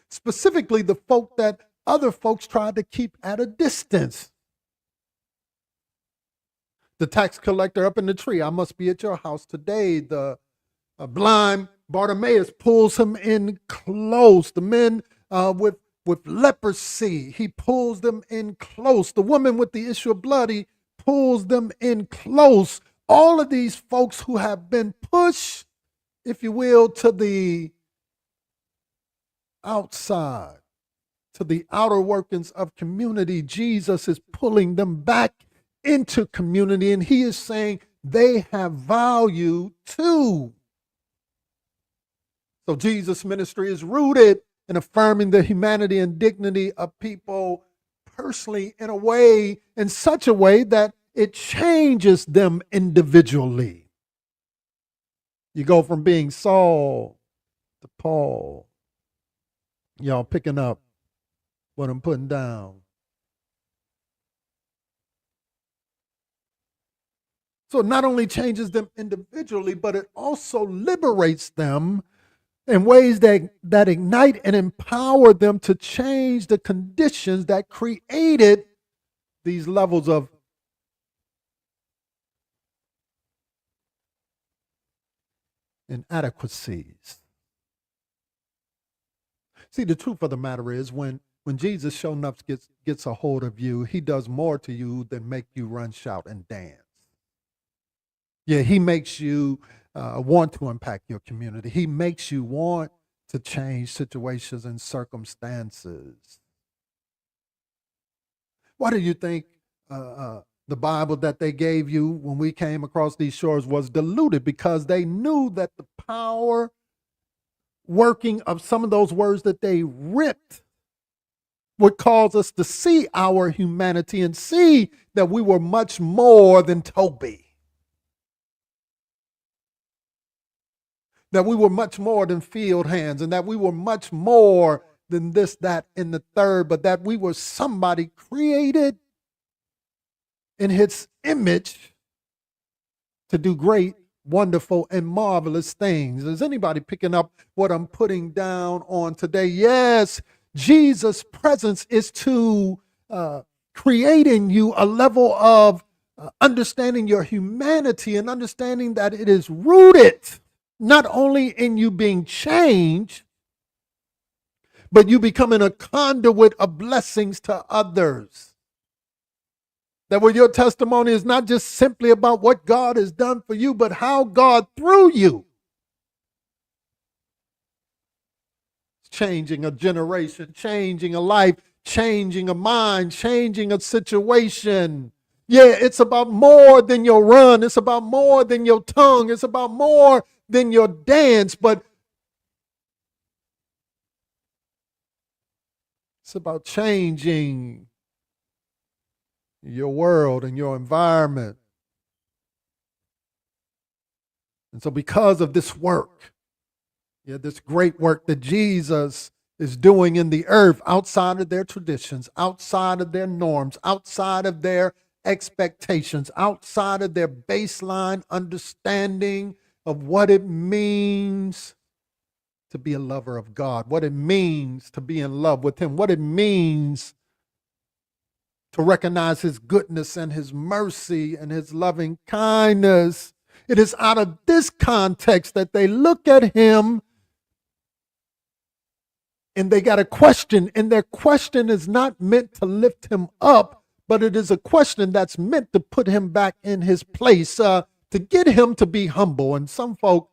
specifically the folk that other folks tried to keep at a distance. The tax collector up in the tree, I must be at your house today. The blind Bartimaeus pulls him in close. The men with leprosy, he pulls them in close. The woman with the issue of blood, he pulls them in close. All of these folks who have been pushed, if you will, to the outside, to the outer workings of community, Jesus is pulling them back into community, and he is saying they have value too. So Jesus' ministry is rooted in affirming the humanity and dignity of people personally in such a way that it changes them individually. You go from being Saul to Paul. Y'all picking up what I'm putting down. So it not only changes them individually, but it also liberates them in ways that ignite and empower them to change the conditions that created these levels of inadequacies. See, the truth of the matter is when Jesus sure enough gets a hold of you, he does more to you than make you run, shout, and dance. Yeah, he makes you want to impact your community. He makes you want to change situations and circumstances. Why do you think the Bible that they gave you when we came across these shores was diluted? Because they knew that the power working of some of those words that they ripped would cause us to see our humanity and see that we were much more than Toby. That we were much more than field hands, and that we were much more than this, that, and the third, but that we were somebody created in his image to do great, wonderful, and marvelous things. Is anybody picking up what I'm putting down on today? Yes, Jesus' presence is to create in you a level of understanding your humanity and understanding that it is rooted not only in you being changed, but you becoming a conduit of blessings to others. That where your testimony is not just simply about what God has done for you, but how God through you is changing a generation, changing a life, changing a mind, changing a situation. Yeah, it's about more than your run. It's about more than your tongue. It's about more than your dance, but it's about changing your world and your environment. And so because of this work, this great work that Jesus is doing in the earth, outside of their traditions, outside of their norms, outside of their expectations, outside of their baseline understanding of what it means to be a lover of God, what it means to be in love with him, what it means to recognize his goodness and his mercy and his loving kindness. It is out of this context that they look at him and they got a question, and their question is not meant to lift him up, but it is a question that's meant to put him back in his place, to get him to be humble. And some folk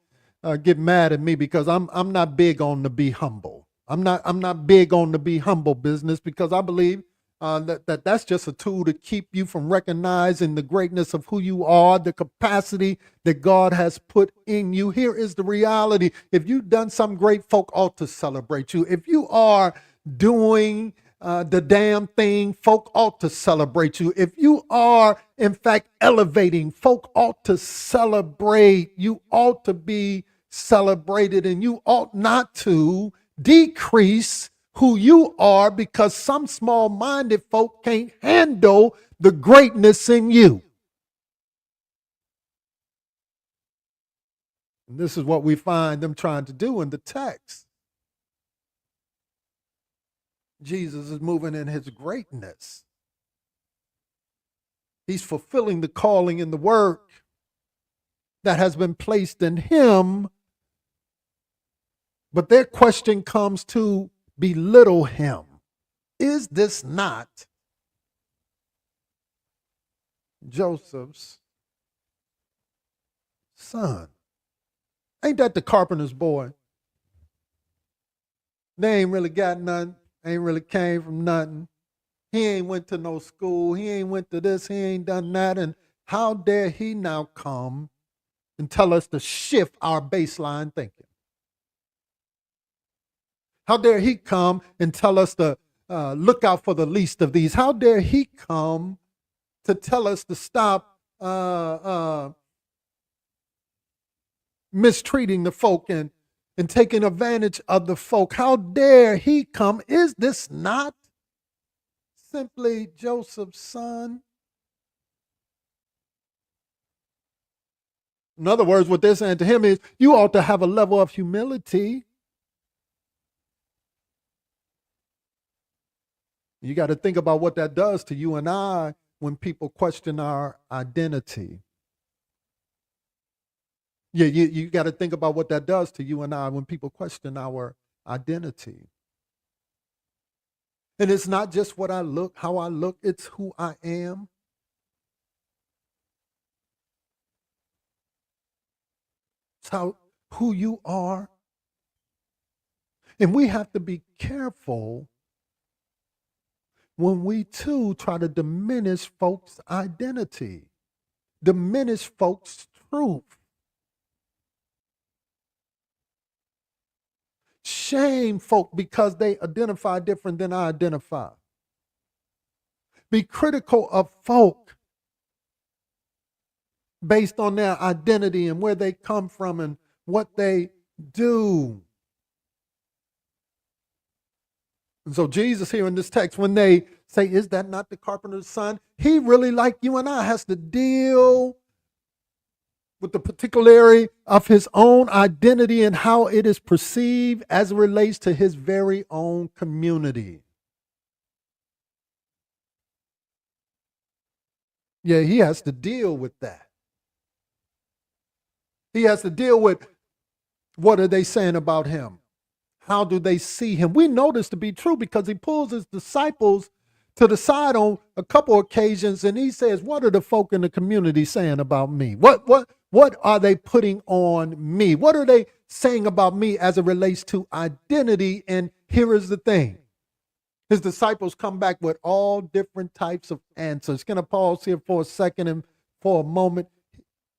get mad at me because I'm not big on the be humble. I'm not big on the be humble business, because I believe that's just a tool to keep you from recognizing the greatness of who you are, the capacity that God has put in you. Here is the reality. If you've done something great, folk ought to celebrate you. If you are doing the damn thing, folk ought to celebrate you. If you are, in fact, elevating, folk ought to celebrate. You ought to be celebrated, and you ought not to decrease who you are because some small-minded folk can't handle the greatness in you. And this is what we find them trying to do in the text. Jesus is moving in his greatness. He's fulfilling the calling and the work that has been placed in him. But their question comes to belittle him. Is this not Joseph's son? Ain't that the carpenter's boy? They ain't really got nothing. Ain't really came from nothing. He ain't went to no school. He ain't went to this. He ain't done that. And how dare he now come and tell us to shift our baseline thinking? How dare he come and tell us to look out for the least of these? How dare he come to tell us to stop mistreating the folk and taking advantage of the folk? How dare he come? Is this not simply Joseph's son? In other words, what they're saying to him is, you ought to have a level of humility. You got to think about what that does to you and I when people question our identity. Yeah, you got to think about what that does to you and I when people question our identity. And it's not just what I look, how I look, it's who I am. It's who you are. And we have to be careful when we too try to diminish folks' identity, diminish folks' truth. Shame folk because they identify different than I identify. Be critical of folk based on their identity and where they come from and what they do. And so Jesus here in this text, when they say, is that not the carpenter's son? He really, like you and I, has to deal with the particularity of his own identity and how it is perceived as it relates to his very own community. Yeah, he has to deal with that. He has to deal with, what are they saying about him? How do they see him? We know this to be true because he pulls his disciples to the side on a couple occasions and he says, what are the folk in the community saying about me? What are they putting on me? What are they saying about me as it relates to identity? And here is the thing. His disciples come back with all different types of answers. Can I pause here for a second and for a moment,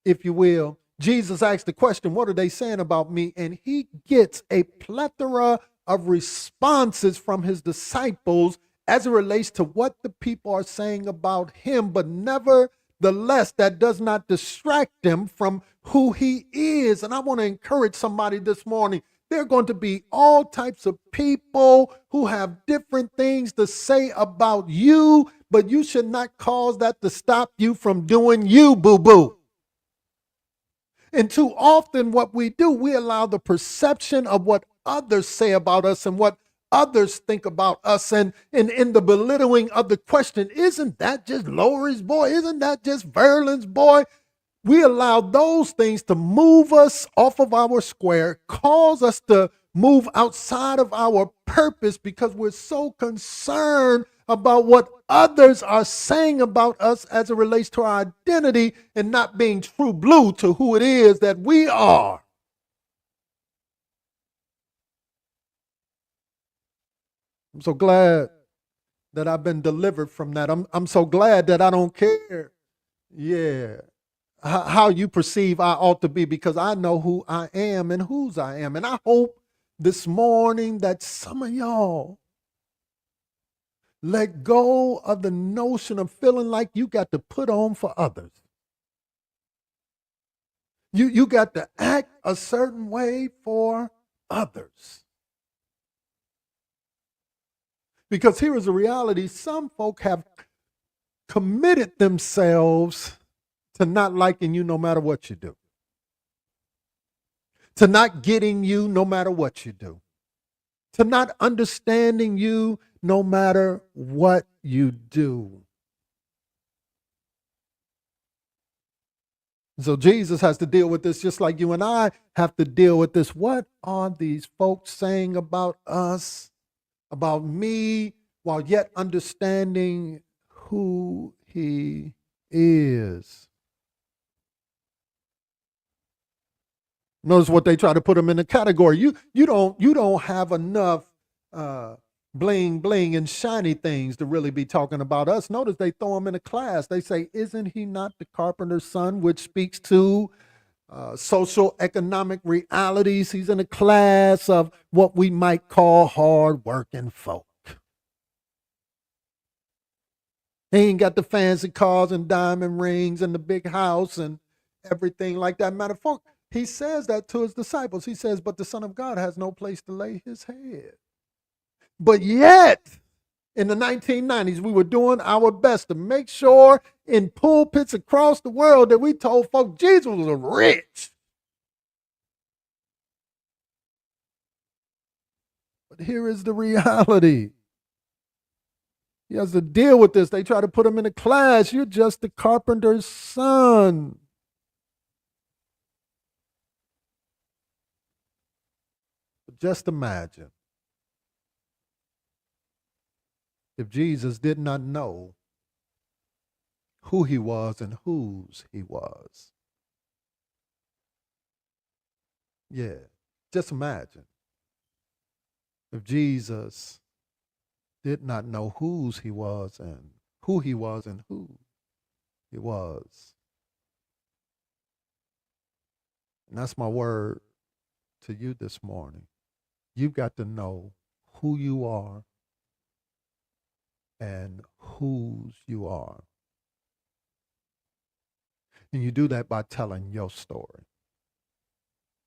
if you will? Jesus asked the question, what are they saying about me? And he gets a plethora of responses from his disciples as it relates to what the people are saying about him. But nevertheless, that does not distract him from who he is. And I want to encourage somebody this morning. There are going to be all types of people who have different things to say about you, but you should not cause that to stop you from doing you, boo-boo. And too often what we do, we allow the perception of what others say about us and what others think about us. And in the belittling of the question, isn't that just Lori's boy? Isn't that just Verlin's boy? We allow those things to move us off of our square, cause us to move outside of our purpose because we're so concerned about what others are saying about us as it relates to our identity and not being true blue to who it is that we are. I'm so glad that I've been delivered from that. I'm so glad that I don't care, how you perceive I ought to be, because I know who I am and whose I am. And I hope this morning that some of y'all let go of the notion of feeling like you got to put on for others. You got to act a certain way for others. Because here is the reality. Some folk have committed themselves to not liking you no matter what you do. To not getting you no matter what you do. To not understanding you no matter what you do. So Jesus has to deal with this just like you and I have to deal with this. What are these folks saying about us, about me, while yet understanding who he is? Notice what they try to put him in a category. You don't have enough bling bling and shiny things to really be talking about us. Notice they throw him in a class. They say, isn't he not the carpenter's son, which speaks to social economic realities? He's in a class of what we might call hard working folk. He ain't got the fancy cars and diamond rings and the big house and everything like that. Matter of fact, he says that to his disciples. He says, but the Son of God has no place to lay his head. But yet, in the 1990s, we were doing our best to make sure in pulpits across the world that we told folk Jesus was rich. But here is the reality. He has to deal with this. They try to put him in a class. You're just the carpenter's son. But just imagine if Jesus did not know who he was and whose he was. Yeah, just imagine if Jesus did not know whose he was and who he was and who he was. And that's my word to you this morning. You've got to know who you are and whose you are. And you do that by telling your story.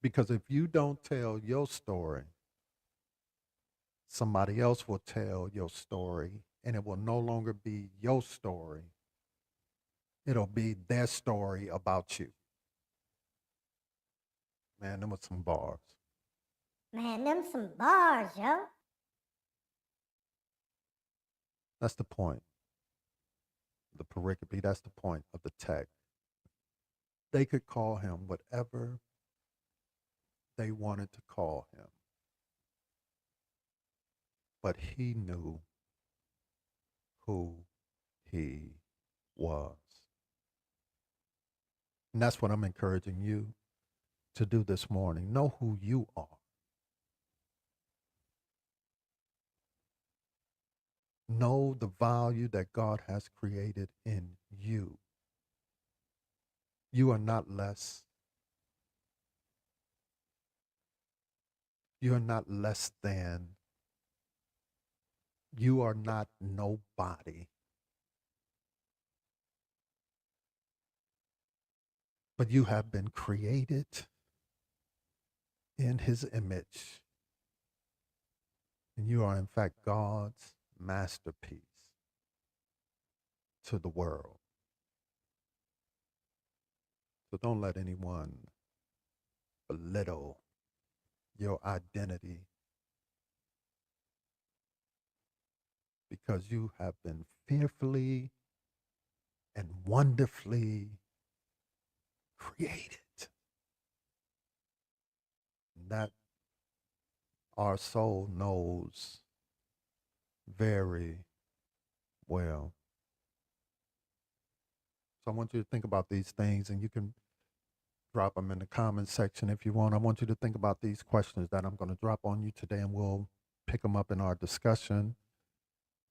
Because if you don't tell your story, somebody else will tell your story, and it will no longer be your story. It'll be their story about you. Man, them were some bars. Man, them some bars, yo. That's the point. The pericope, that's the point of the text. They could call him whatever they wanted to call him. But he knew who he was. And that's what I'm encouraging you to do this morning. Know who you are. Know the value that God has created in you. You are not less. You are not less than. You are not nobody. But you have been created in his image. And you are, in fact, God's masterpiece to the world. So don't let anyone belittle your identity, because you have been fearfully and wonderfully created. And that our soul knows very well. So I want you to think about these things, and you can drop them in the comment section if you want. I want you to think about these questions that I'm going to drop on you today, and we'll pick them up in our discussion.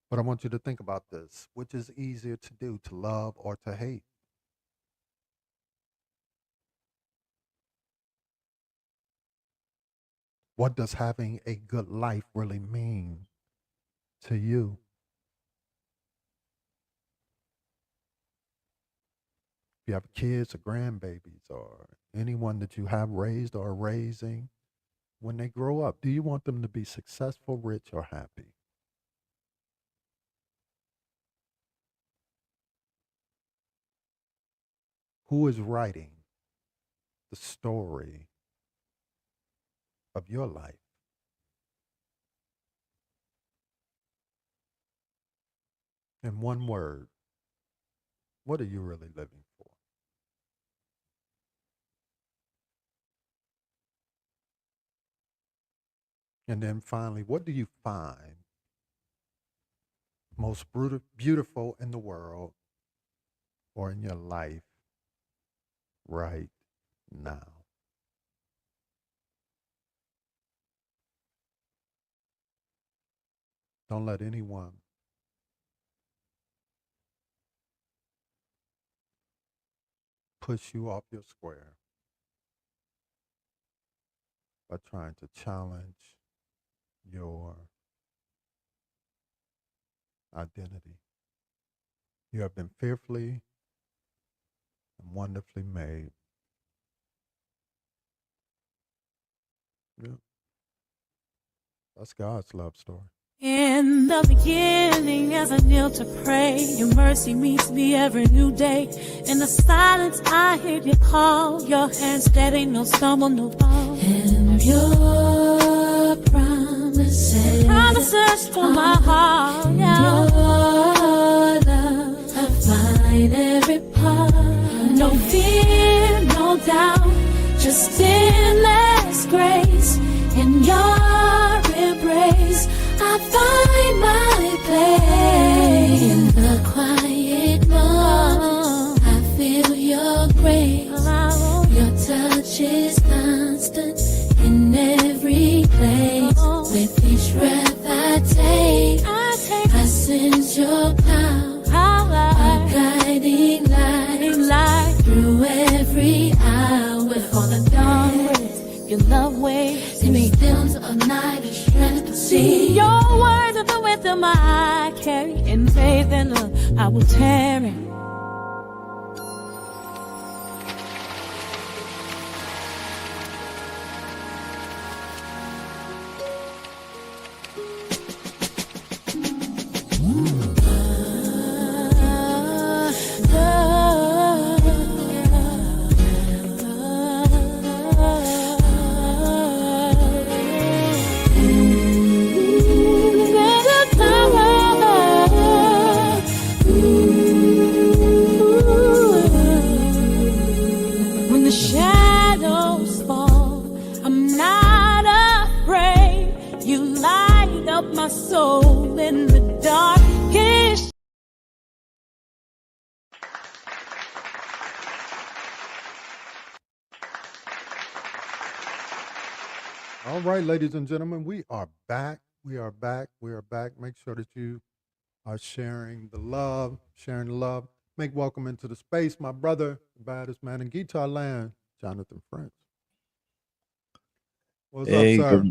But I want you to think about this. Which is easier to do, to love or to hate? What does having a good life really mean to you? If you have kids or grandbabies or anyone that you have raised or are raising, when they grow up, do you want them to be successful, rich, or happy? Who is writing the story of your life? In one word, what are you really living for? And then finally, what do you find most beautiful in the world or in your life right now? Don't let anyone push you off your square by trying to challenge your identity. You have been fearfully and wonderfully made. Yeah. That's God's love story. In the beginning, as I kneel to pray, your mercy meets me every new day. In the silence, I hear you call. Your hand steady, no stumble, no fall. And your promises for my heart. Yeah. Your love, I find every part. No fear, no doubt, just endless grace. In your embrace, I find my place. In the quiet moments, I feel your grace. Your touch is constant in every place. With each breath I take, I sense your power, a guiding light through every hour. Before the dawn breaks, your love waits in me. Stems of night and strength to see. Your words are the wisdom I carry. In faith and love, I will tarry. When the shadows fall, I'm not afraid. You light up my soul in the darkest. All right, ladies and gentlemen, we are back. We are back. We are back. Make sure that you are sharing the love, Make welcome into the space, my brother, the baddest man in guitar land, Jonathan French. What's up, sir?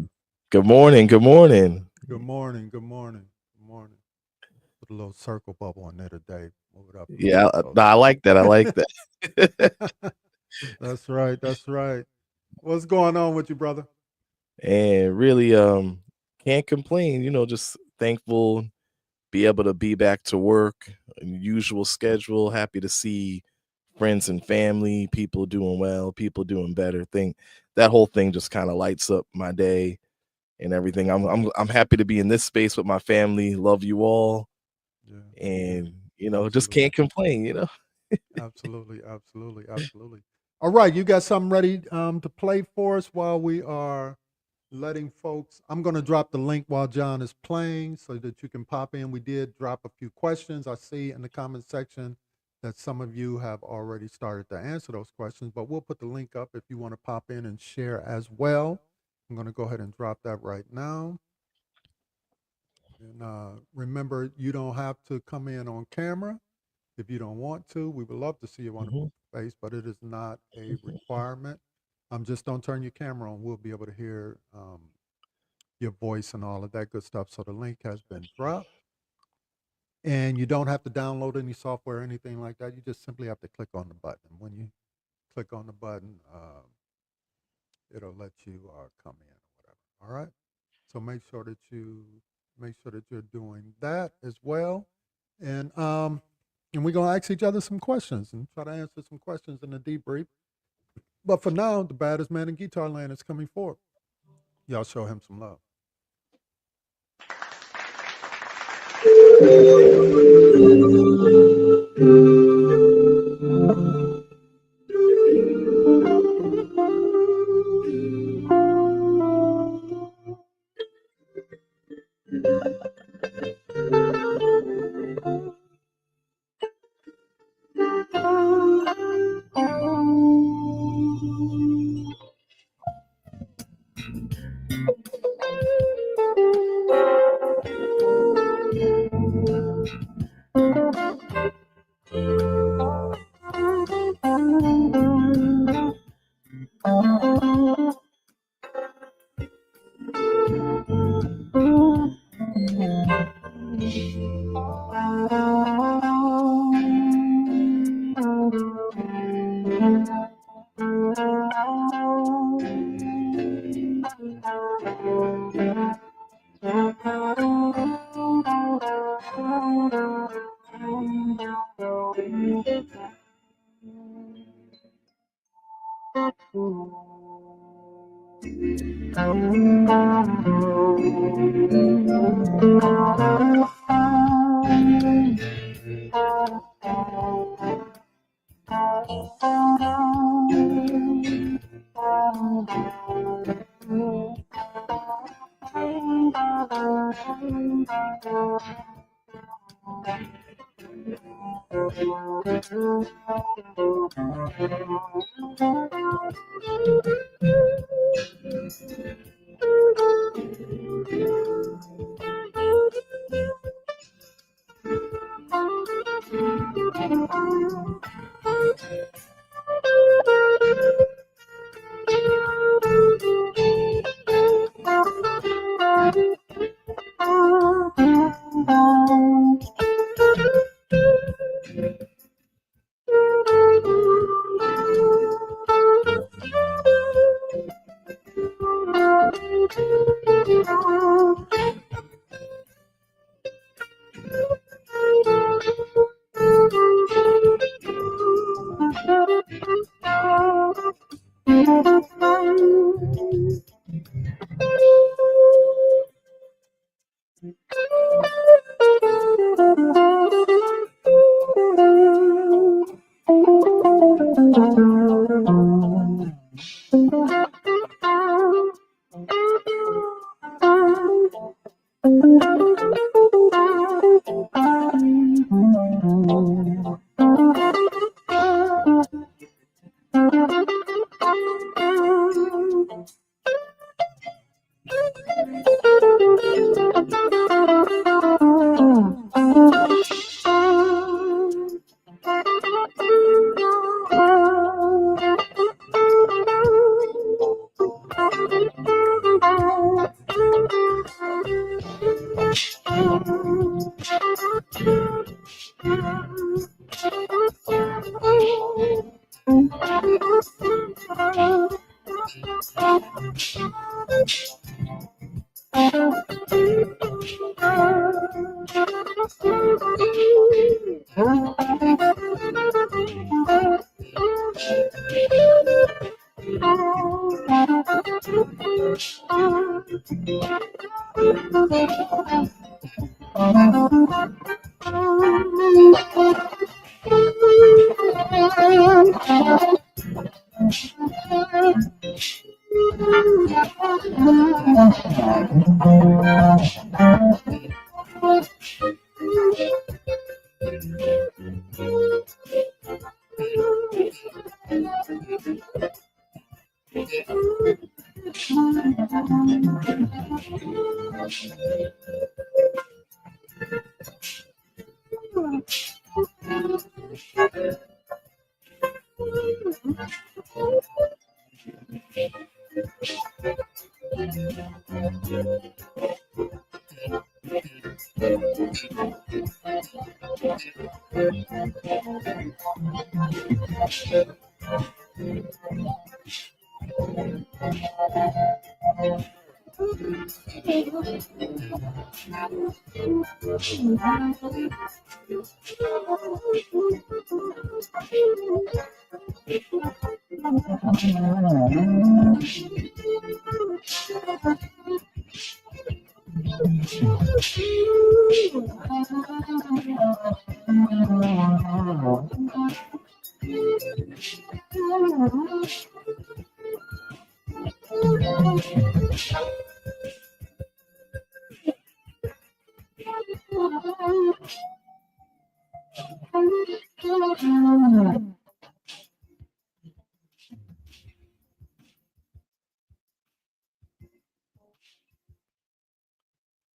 Good morning. Good morning. Good morning. Good morning. Good morning. Put a little circle bubble on there today. Move it up. Yeah, I like that. I like that. That's right. That's right. What's going on with you, brother? And really, can't complain. You know, just thankful, be able to be back to work, usual schedule. Happy to see friends and family, people doing well, people doing better. That whole thing just kind of lights up my day and everything. I'm happy to be in this space with my family. Love you all, and just can't complain. Absolutely, absolutely, absolutely. All right, you got something ready to play for us while we are letting folks, I'm going to drop the link while John is playing so that you can pop in. We did drop a few questions. I see in the comment section that some of you have already started to answer those questions, but we'll put the link up if you want to pop in and share as well. I'm going to go ahead and drop that right now. And remember, you don't have to come in on camera if you don't want to. We would love to see your wonderful face, but it is not a requirement. Just don't turn your camera on. We'll be able to hear your voice and all of that good stuff. So the link has been dropped. And you don't have to download any software or anything like that. You just simply have to click on the button. When you click on the button, it'll let you come in or whatever. All right. So make sure that you're doing that as well. And we're gonna ask each other some questions and try to answer some questions in the debrief. But for now, the baddest man in Guitar Land is coming forward. Y'all show him some love.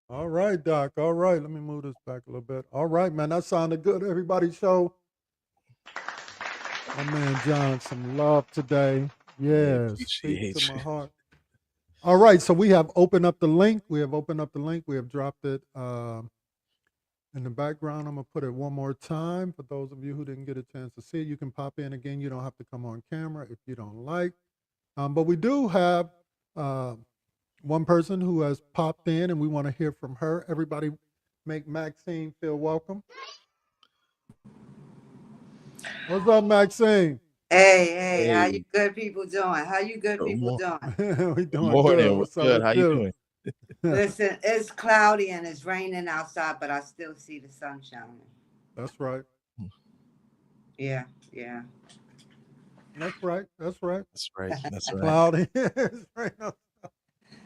All right, Doc. All right. Let me move this back a little bit. All right, man. That sounded good. Everybody show my man John some love today. Yeah, speak Appreciate to my you. heart. All right, so we have opened up the link. We have opened up the link. We have dropped it in the background. I'm gonna put it one more time for those of you who didn't get a chance to see it. You can pop in again. You don't have to come on camera if you don't like. But we do have one person who has popped in, and we want to hear from her. Everybody, make Maxine feel welcome. What's up, Maxine? Hey, how you Hey, good people doing? How you good good people morning. doing? We doing Morning. good. We're What's up good. with How you you? doing? Listen, it's cloudy and it's raining outside, but I still see the sun shining. That's right. Yeah. That's right. That's right. That's right. That's right. Cloudy. It's raining outside,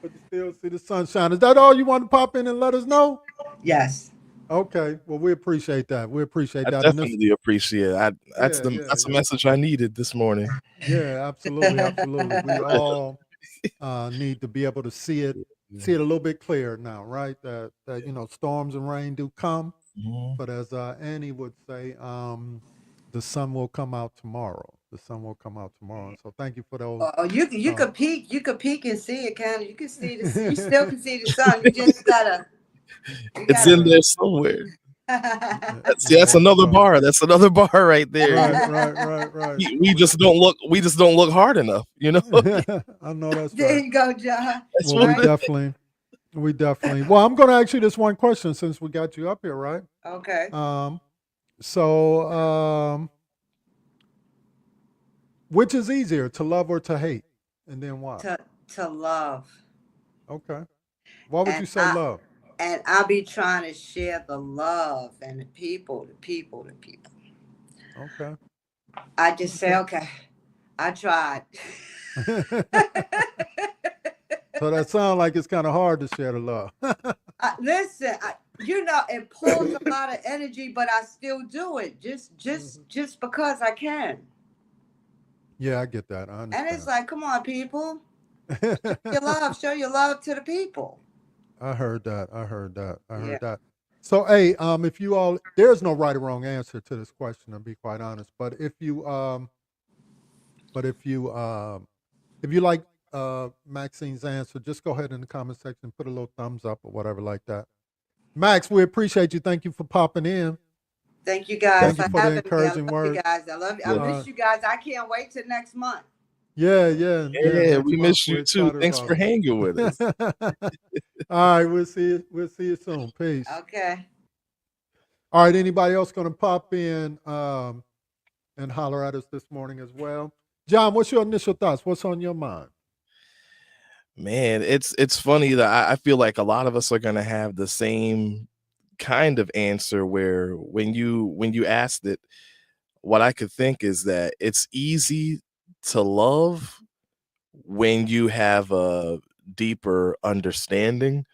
but you still see the sunshine. Is that all you want to pop in and let us know? Yes. Okay. Well, we appreciate that. We appreciate I that. And this, definitely appreciate it. That's yeah, that's the yeah. message I needed this morning. Yeah, absolutely, absolutely. We all need to be able to see it a little bit clearer now, right? That storms and rain do come, Mhm. but as Annie would say, the sun will come out tomorrow. The sun will come out tomorrow. So thank you for those. Oh, you could peek and see it, kind of. You can see the you still can see the sun. You just gotta. It's in there somewhere. See, that's That's another right. bar. That's another bar right there. Right. We just don't look. We just don't look hard enough. You know. I know that's There right. you go, John. That's Well, what it we definitely. Well, I'm going to ask you this one question since we got you up here, right? Okay. So, which is easier, to love or to hate, and then why? To love. Okay. Why would you say love? And I'll be trying to share the love and the people. Okay. I just say, okay, I tried. So that sounds like it's kind of hard to share the love. Listen, it pulls a lot of energy, but I still do it just because I can. Yeah, I get that. I And understand. it's like, come on, people, show your love to the people. I heard that. I heard Yeah. that. So, hey, if you all, there's no right or wrong answer to this question, to be quite honest. But if you like Maxine's answer, just go ahead in the comment section, put a little thumbs up or whatever like that. Max, we appreciate you. Thank you for popping in. Thank you guys Thank you for for the having me. I encouraging love words. you guys. I love you. I miss you guys. I can't wait till next month. Yeah. Yeah, next we month, miss we're you too. excited Thanks about for it. hanging with us. All right, we'll see you soon. Peace. Okay. All right, anybody else going to pop in and holler at us this morning as well? John, what's your initial thoughts? What's on your mind? Man, it's funny that I feel like a lot of us are gonna have the same kind of answer where when you asked it, what I could think is that it's easy to love when you have a deeper understanding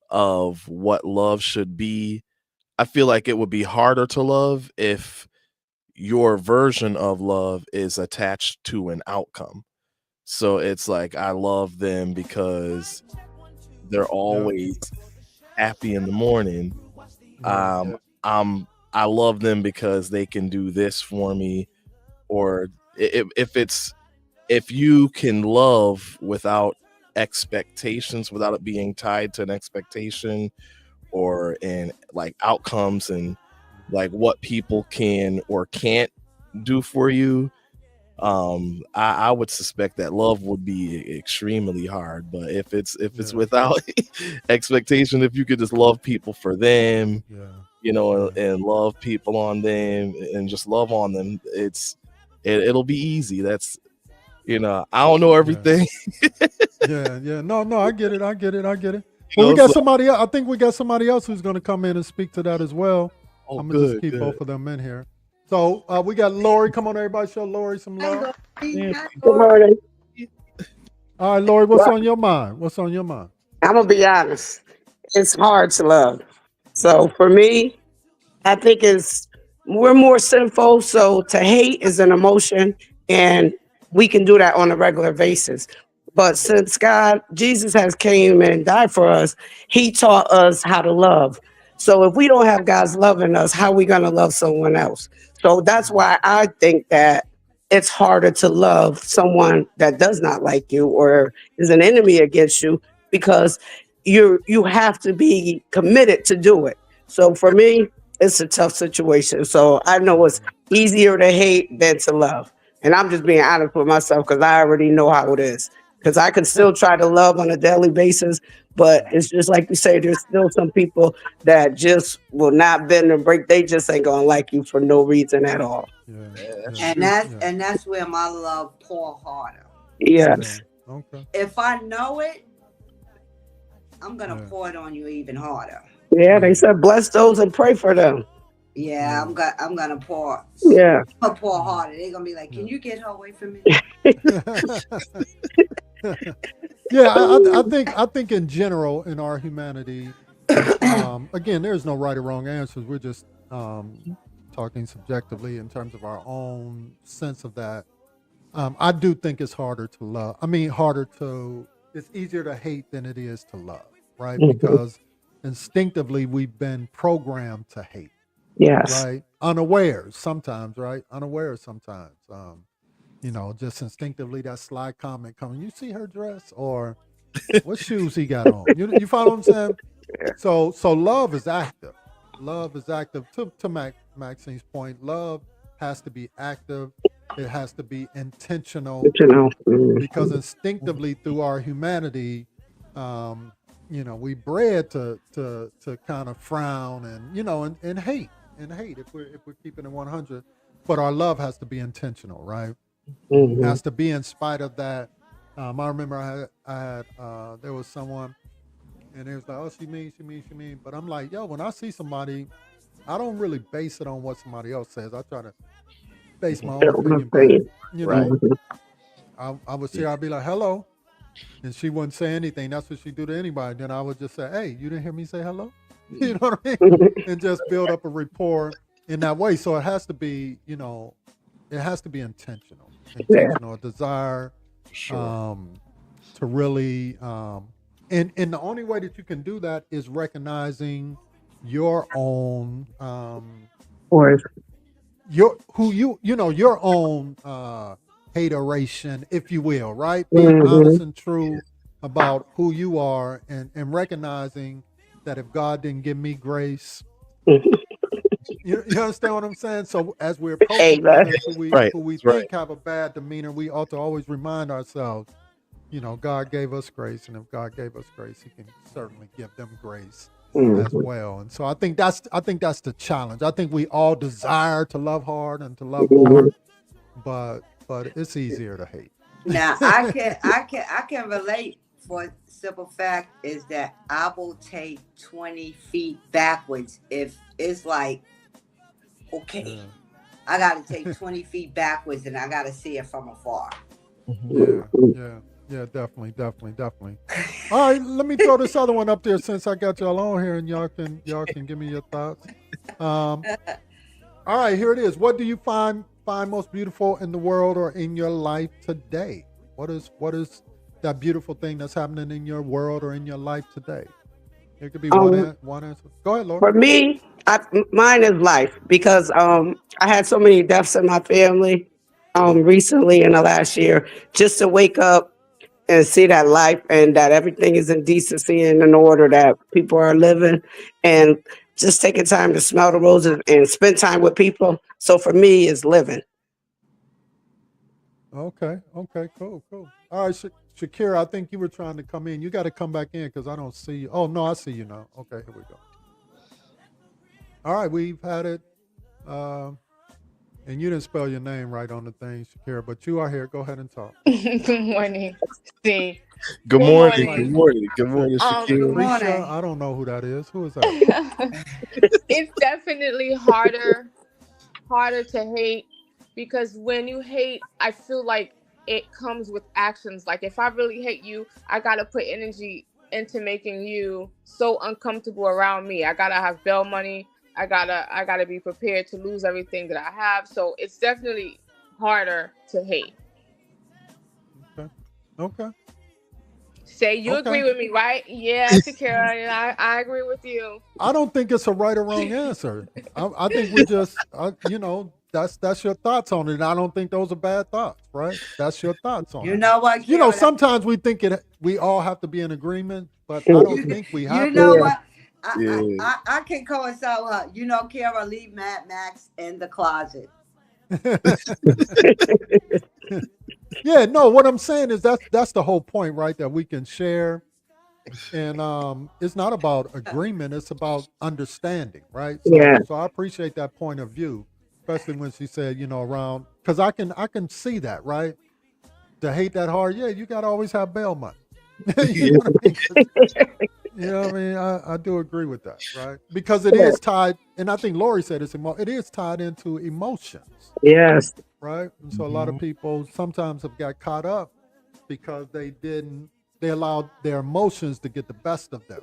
of what love should be, I feel like it would be harder to love if your version of love is attached to an outcome. So it's like I love them because they're always happy in the morning. I love them because they can do this for me. Or if you can love without expectations, without it being tied to an expectation or in like outcomes and like what people can or can't do for you, I would suspect that love would be extremely hard. But if it's without expectation, if you could just love people for them, and love people on them and just love on them, it'll be easy. That's I don't know everything. No, I get it. Well, know, we got so- somebody else. I think we got somebody else who's going to come in and speak to that as well. Oh, I'm gonna just good, keep both of them in here. So we got Lori. Come on, everybody, show Lori some love. Good morning. All right, Lori, what's on your mind? I'm gonna be honest. It's hard to love. So for me, I think we're more sinful. So to hate is an emotion, and we can do that on a regular basis. But since Jesus has came and died for us, he taught us how to love. So if we don't have God's love in us, how are we gonna love someone else? So that's why I think that it's harder to love someone that does not like you or is an enemy against you, because you have to be committed to do it. So for me, it's a tough situation. So I know it's easier to hate than to love. And I'm just being honest with myself because I already know how it is. Because I can still try to love on a daily basis, but it's just like you say, there's still some people that just will not bend and break. They just ain't gonna like you for no reason at all. And that's where my love pour harder. Yes. Okay. If I know it, I'm gonna pour it on you even harder. Yeah, they said bless those and pray for them. Yeah, I'm gonna pour. Yeah. I'm gonna pour harder. They're gonna be like, "Can you get her away from me?" I think in general in our humanity, again, there's no right or wrong answers. We're just talking subjectively in terms of our own sense of that. I do think it's harder to love. It's easier to hate than it is to love, right? Mhm. Because instinctively we've been programmed to hate. Yes. Right? Unawares sometimes, right? Just instinctively that sly comment coming, you see her dress, or what shoes he got on. You follow what I'm saying? So love is active. To Maxine's point, love has to be active. It has to be intentional. Because instinctively through our humanity, we bred to kind of frown and hate if we're keeping it 100. But our love has to be intentional, right? Mhm. It has to be in spite of that. I remember I had there was someone, and it was like, oh, she mean. But I'm like, yo, when I see somebody, I don't really base it on what somebody else says. I try to base my own opinion. But, I would see her, I'd be like, hello. And she wouldn't say anything. That's what she do to anybody. Then I would just say, hey, you didn't hear me say hello? You know what I mean? And just build up a rapport in that way. So it has to be, it has to be intentional. A desire to really and the only way that you can do that is recognizing your own your own hateration, if you will, right? Being honest and true about who you are, and recognizing that if God didn't give me grace, you understand what I'm saying? So as we're approaching others who we think have a bad demeanor, we ought to always remind ourselves, God gave us grace, and if God gave us grace, he can certainly give them grace as well. And so I think that's the challenge. I think we all desire to love hard and to love more, but it's easier to hate. Now I can relate. For simple fact is that I will take 20 feet backwards if it's like, okay, I got to take 20 feet backwards and I got to see it from afar. Yeah, definitely. All right, let me throw this other one up there since I got y'all on here, and y'all can give me your thoughts. All right, here it is. What do you find most beautiful in the world or in your life today? What is that beautiful thing that's happening in your world or in your life today? It could be one answer. Go ahead, Laura. For me, mine is life because I had so many deaths in my family recently in the last year. Just to wake up and see that life and that everything is in decency and in order, that people are living, and just taking time to smell the roses and spend time with people. So for me, it's living. Okay, cool. All right, Shakira, I think you were trying to come in. You got to come back in because I don't see you. Oh, no, I see you now. Okay, here we go. All right, we've had it. And you didn't spell your name right on the thing, Shakira, but you are here. Go ahead and talk. Good morning, Steve. Good morning. morning. Good morning, Shakira. Risha, I don't know who that is. Who is that? It's definitely harder to hate because when you hate, I feel like it comes with actions. Like if I really hate you, I gotta put energy into making you so uncomfortable around me. I gotta have bail money. I gotta be prepared to lose everything that I have. So it's definitely harder to hate. Okay. Say you agree with me, right? Yeah, Shakira, and I agree with you. I don't think it's a right or wrong answer. I think we just, that's your thoughts on it. And I don't think those are bad thoughts, right? That's your thoughts on it. You know what? Carol, sometimes we think we all have to be in agreement, but I don't think we have to. You know what? I can coincide with her. You know, Carol, leave Mad Max in the closet. Yeah, no, what I'm saying is that's the whole point, right? That we can share. And it's not about agreement, it's about understanding, right? So I appreciate that point of view, especially when she said, around, because I can see that, right? To hate that hard, you gotta always have bail money. You know what I mean? You know what I mean? I do agree with that, right? Because it is tied, and I think Lori said it is tied into emotions. Yes. Right? And so a lot of people sometimes have got caught up because they allowed their emotions to get the best of them,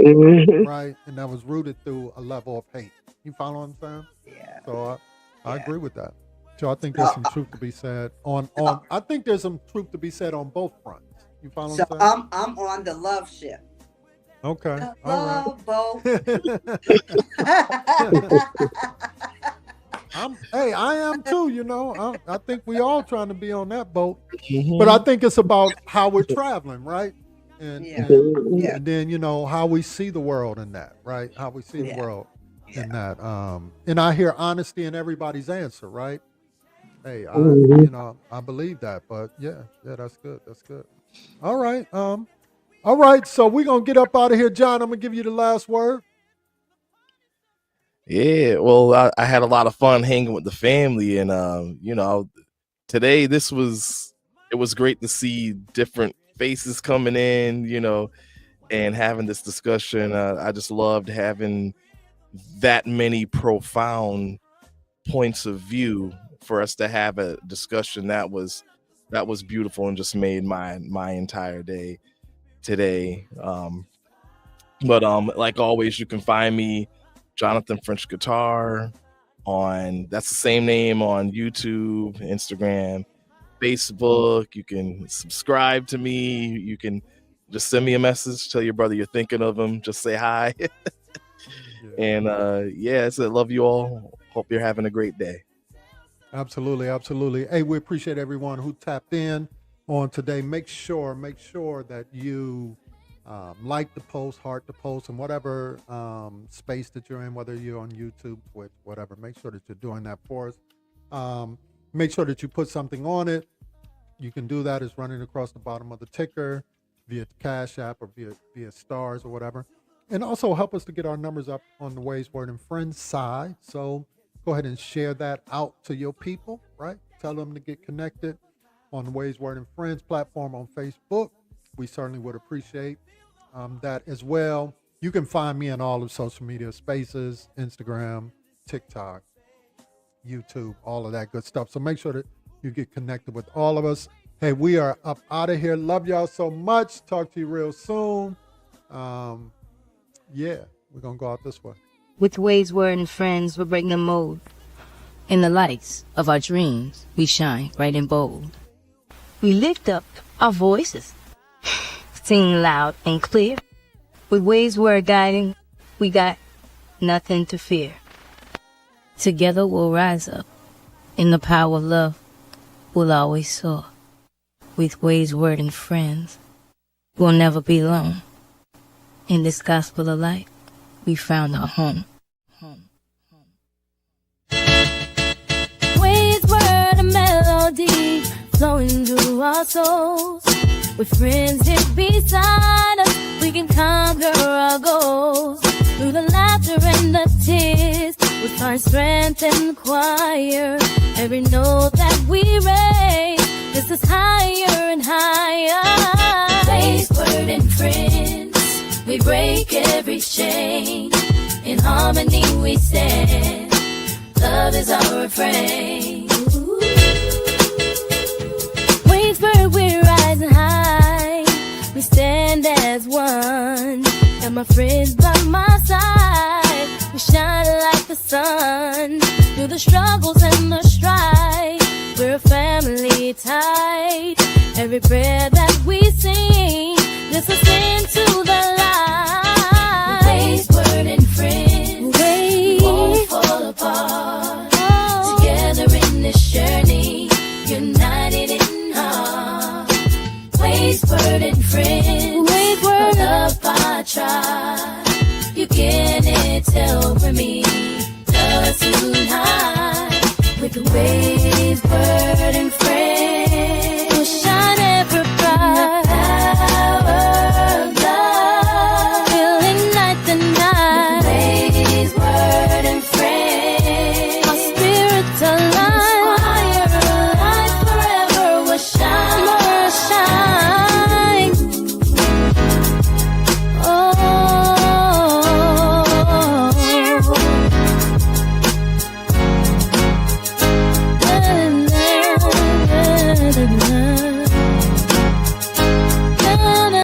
right? And that was rooted through a level of hate. You follow what I'm saying? Yeah. So I agree with that. So I think there's some truth to be said on I think there's some truth to be said on both fronts. You follow what I'm saying? I'm on the love ship. Okay. Love both. I am too, I think we all trying to be on that boat. But I think it's about how we're traveling, right? And then, how we see the world in that, right? How we see the world in that. And I hear honesty in everybody's answer, right? Hey, I believe that, but yeah, that's good. That's good. All right. All right, so we're going to get up out of here. John, I'm going to give you the last word. Yeah, well, I had a lot of fun hanging with the family. And, today it was great to see different faces coming in, and having this discussion. I just loved having that many profound points of view for us to have a discussion that was beautiful and just made my entire day today. But like always, you can find me Jonathan French Guitar that's the same name on YouTube, Instagram, Facebook. You can subscribe to me. You can just send me a message, tell your brother you're thinking of him, just say hi. And so I love you all. Hope you're having a great day. Absolutely. Hey, we appreciate everyone who tapped in on today. Make sure that you like the post, heart the post, and whatever space that you're in, whether you're on YouTube, Twitch, whatever. Make sure that you're doing that for us. Make sure that you put something on it. You can do that. It's running across the bottom of the ticker via Cash App or via stars or whatever. And also help us to get our numbers up on the Ways, Word, and Friends side. So go ahead and share that out to your people, right? Tell them to get connected on the Ways, Word, and Friends platform on Facebook. We certainly would appreciate that as well. You can find me in all of social media spaces, Instagram, TikTok, YouTube, all of that good stuff. So make sure that you get connected with all of us. Hey, we are up out of here. Love y'all so much. Talk to you real soon. We're going to go out this way. With ways, word, and friends, we break the mold. In the lights of our dreams, we shine bright and bold. We lift up our voices, sing loud and clear. With ways, word guiding, we got nothing to fear. Together we'll rise up. In the power of love, we'll always soar. With ways, word, and friends, we'll never be alone. In this gospel of light, we found our home. Ways, word, a melody flowing through our souls. With friends here beside us, we can conquer our goals. Through the laughter and the tears, we find strength in the choir. Every note that we raise, this is higher and higher. Ways, word, and friends, we break every chain. In harmony we stand, love is our refrain. Waves, word, we're rising high. We stand as one, and my friends by my side. We shine like the sun, through the struggles and the strife. We're a family tight. Every prayer that we sing lifts us into the light. Ways, word, and friends, we won't fall apart. Together in this journey, united in heart. Ways, word, and friends, ways, word, love by tribe. You can't tell from me, just tonight with the way